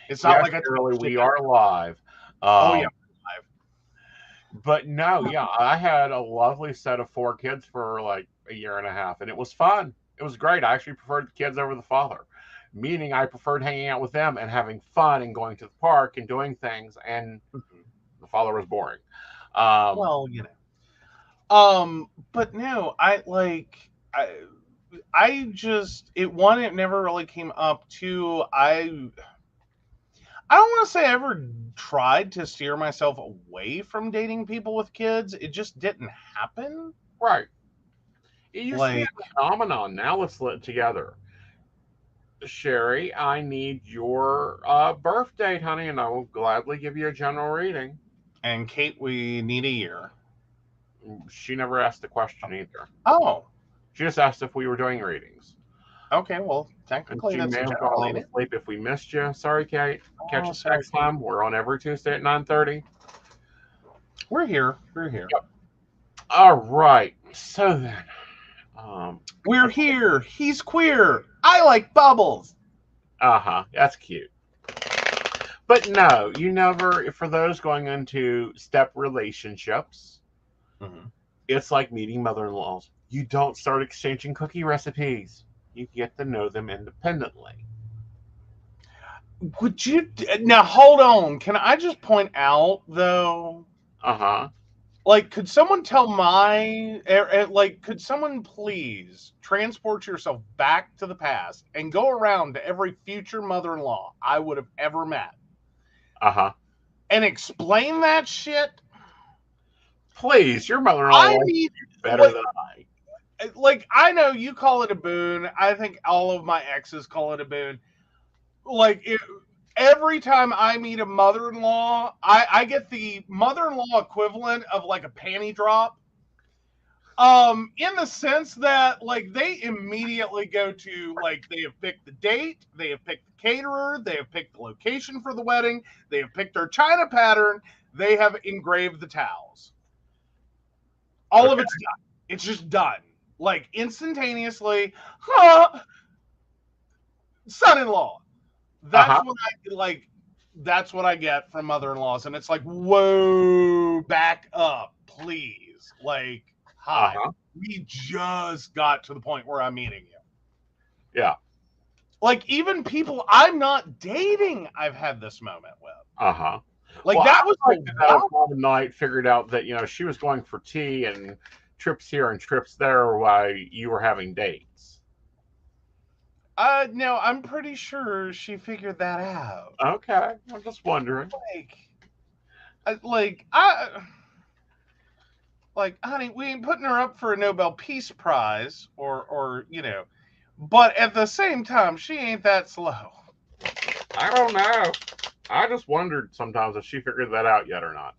It's not like I Shirley, we are live. Oh, yeah. But no, yeah, I had a lovely set of 4 kids for like a year and a half, and it was fun. It was great. I actually preferred the kids over the father, meaning I preferred hanging out with them and having fun and going to the park and doing things, and the father was boring. Well, but no, I just, it never really came up. 2, I don't want to say I ever tried to steer myself away from dating people with kids. It just didn't happen. Right. It used to be Like, a phenomenon. Now let's let it together. Sherry, I need your birth date, honey, and I will gladly give you a general reading. and Kate, we need a year. She never asked the question either. Oh, She just asked if we were doing readings. okay. Well, And technically, she that's may a have general gone lady. to sleep if we missed you. Sorry, Kate. Catch us Sorry, next time. We're on every Tuesday at 9:30. We're here. We're here. Yep. All right. So then, We're here. He's queer. I like bubbles. That's cute. But no, you never. For those going into step relationships, it's like meeting mother-in-laws. You don't start exchanging cookie recipes. You get to know them independently. Would you now hold on? Can I just point out though? Like, could someone could someone please transport yourself back to the past and go around to every future mother-in-law I would have ever met? And explain that shit? Please, your mother-in-law I likes need you better than I. Like, I know you call it a boon. I think all of my exes call it a boon. Like, every time I meet a mother-in-law, I get the mother-in-law equivalent of like a panty drop. In the sense that, like, they immediately go to, like, they have picked the date, they have picked the caterer, they have picked the location for the wedding, they have picked their china pattern, they have engraved the towels. All of it's done. It's just done. Like, instantaneously, son-in-law. That's what that's what I get from mother-in-laws. And it's like, whoa, back up, please. Like, hi. We just got to the point where I'm meeting you. Yeah. Like, even people I'm not dating, I've had this moment with. Like, well, that was like the night figured out that, she was going for tea and trips here and trips there while you were having dates. No, I'm pretty sure she figured that out. Okay. I'm just wondering. Like, honey, we ain't putting her up for a Nobel Peace Prize or but at the same time, she ain't that slow. I don't know. I just wondered sometimes if she figured that out yet or not.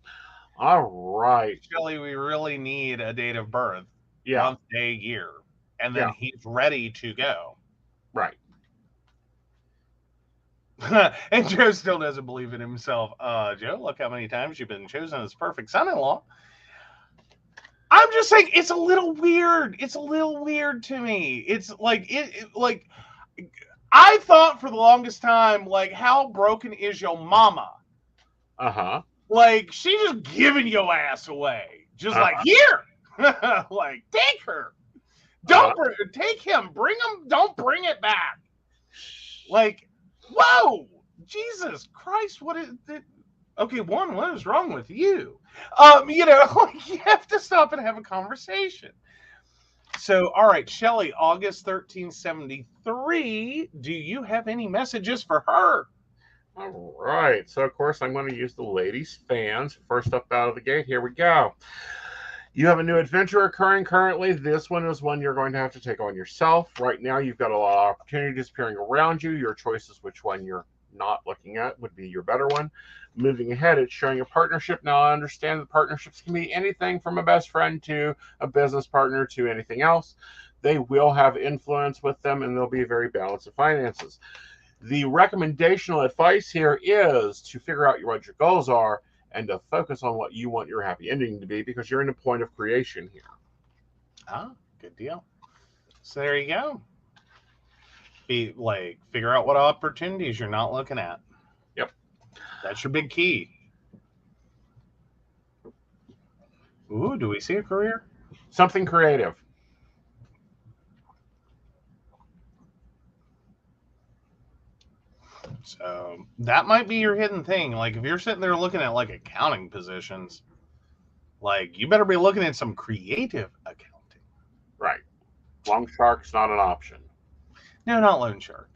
All right. Shelly, we really need a date of birth. Yeah. Month, day, year. And then he's ready to go. Right. And Joe still doesn't believe in himself. Joe, look how many times you've been chosen as perfect son-in-law. I'm just saying, it's a little weird. It's a little weird to me. It's like like I thought for the longest time, like, how broken is your mama? Uh-huh. Like, she just giving your ass away. Just like, here. Like, take her. Don't take him. Bring him. Don't bring it back. Like, whoa. Jesus Christ. What is it? Okay, what is wrong with you? You have to stop and have a conversation. So, all right, Shelly, August 1373. Do you have any messages for her? All right. So, of course, I'm going to use the ladies' fans. First up out of the gate, here we go. You have a new adventure occurring currently. This one is one you're going to have to take on yourself. Right now, you've got a lot of opportunities appearing around you. Your choice is which one you're not looking at would be your better one. Moving ahead, it's showing a partnership. Now, I understand that partnerships can be anything from a best friend to a business partner to anything else. They will have influence with them, and they'll be very balanced in finances. The recommendational advice here is to figure out what your goals are and to focus on what you want your happy ending to be, because you're in a point of creation here. Ah, good deal. So there you go. Figure out what opportunities you're not looking at. Yep. That's your big key. Ooh, do we see a career? Something creative. So that might be your hidden thing. Like, if you're sitting there looking at like accounting positions, like, you better be looking at some creative accounting. Right. Long shark's not an option. No, not loan shark.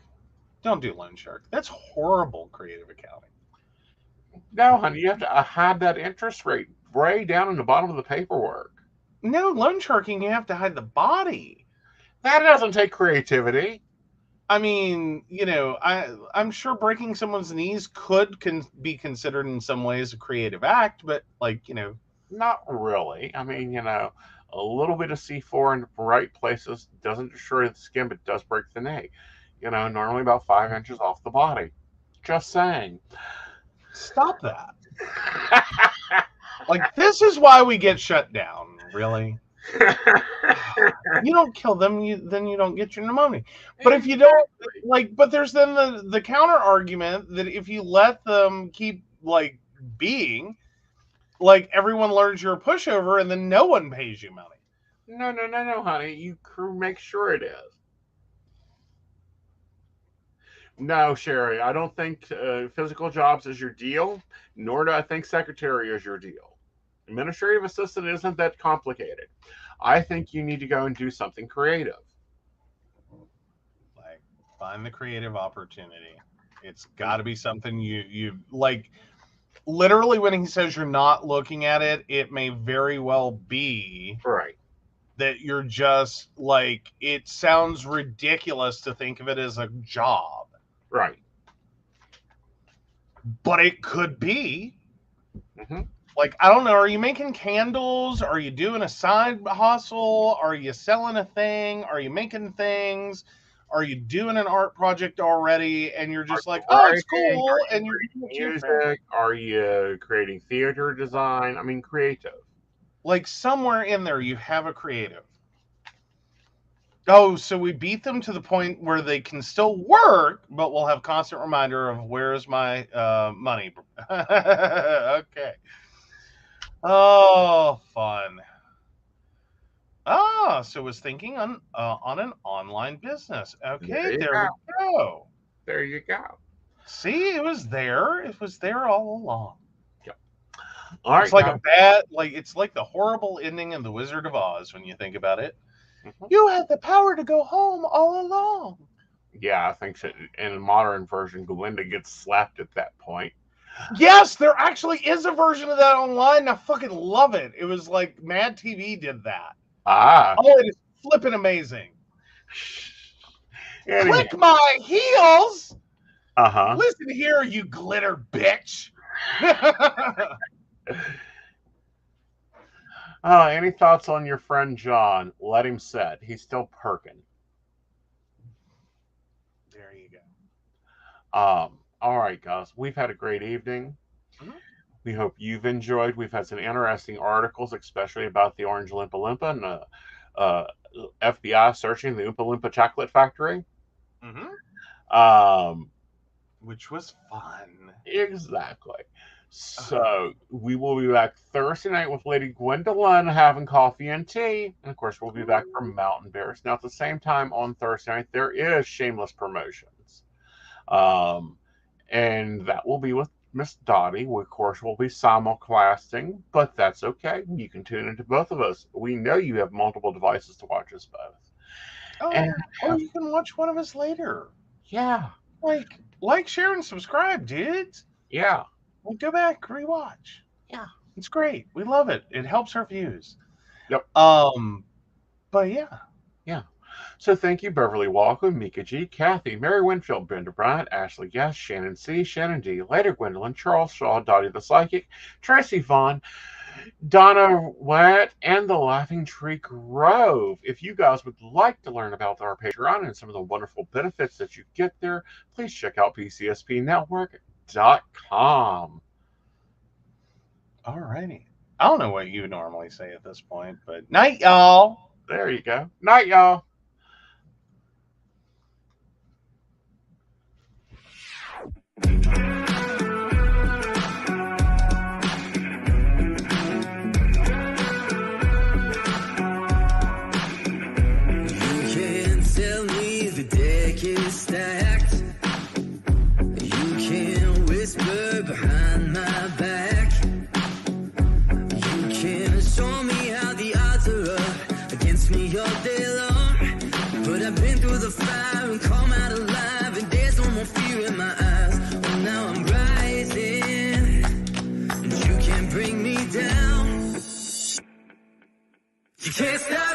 Don't do loan shark. That's horrible creative accounting. No, honey, you have to hide that interest rate way down in the bottom of the paperwork. No, loan sharking, you have to hide the body. That doesn't take creativity. I mean, I'm sure breaking someone's knees could be considered in some ways a creative act, but not really. I mean, a little bit of C4 in the right places doesn't destroy the skin, but does break the knee. Normally about 5 inches off the body. Just saying. Stop that. Like, this is why we get shut down, really. You don't kill them, then you don't get your pneumonia. But if you don't, but there's then the counter argument that if you let them keep being, everyone learns you're a pushover and then no one pays you money. No, honey. You make sure it is. No, Sherry, I don't think physical jobs is your deal, nor do I think secretary is your deal. Administrative assistant isn't that complicated. I think you need to go and do something creative. Find the creative opportunity. It's got to be something you like. Literally, when he says you're not looking at it, it may very well be right that you're just it sounds ridiculous to think of it as a job. Right. But it could be. Mm-hmm. I don't know. Are you making candles? Are you doing a side hustle? Are you selling a thing? Are you making things? Are you doing an art project already? And you're just it's cool. And you're music. Are you creating theater design? I mean, creative. Somewhere in there, you have a creative. Oh, so we beat them to the point where they can still work, but we'll have constant reminder of where's my money. Okay. Oh, fun. So was thinking on an online business. Okay, there we go. There you go. See, it was there. It was there all along. Yep. All right. It's it's like the horrible ending in The Wizard of Oz when you think about it. Mm-hmm. You had the power to go home all along. Yeah, I think so. In a modern version, Glinda gets slapped at that point. Yes, there actually is a version of that online. I fucking love it. It was Mad TV did that. Ah. Oh, it is flipping amazing. Anyway. Click my heels. Uh-huh. Listen here, you glitter bitch. Any thoughts on your friend John? Let him sit. He's still perking. All right, guys, we've had a great evening. Mhm. We hope you've enjoyed. We've had some interesting articles, especially about the Orange Limpa Limpa and uh, FBI searching the Oompa Loompa chocolate factory. Mhm. Um, Which was fun. exactly. So we will be back Thursday night with Lady Gwendolyn having coffee and tea. And of course, we'll be back for Mountain Bears. Now, at the same time on Thursday night, there is shameless promotions. And that will be with Miss Dottie. We, of course, will be simulcasting, but that's okay. You can tune into both of us. We know you have multiple devices to watch us both. Oh, And or you can watch one of us later. yeah, Like, share, and subscribe, dudes. yeah, Well, go back, rewatch. yeah. It's great. We love it. It helps our views. Yep. But yeah. Yeah. So thank you, Beverly Walker, Mika G, Kathy, Mary Winfield, Brenda Bryant, Ashley Guest, Shannon C, Shannon D, Later Gwendolyn, Charles Shaw, Dottie the Psychic, Tracy Vaughn, Donna Wett, and the Laughing Tree Grove. If you guys would like to learn about our Patreon and some of the wonderful benefits that you get there, please check out PCSPnetwork.com. Alrighty. I don't know what you normally say at this point, but night, y'all. There you go. Night, y'all. You can't tell me the deck is stacked. You can't whisper behind my back. You can't show me how the odds are up against me all day long. But I've been through the fire and come out alive, and there's no more fear in my eyes. Oh, now I'm rising, and you can't bring me down. You can't stop.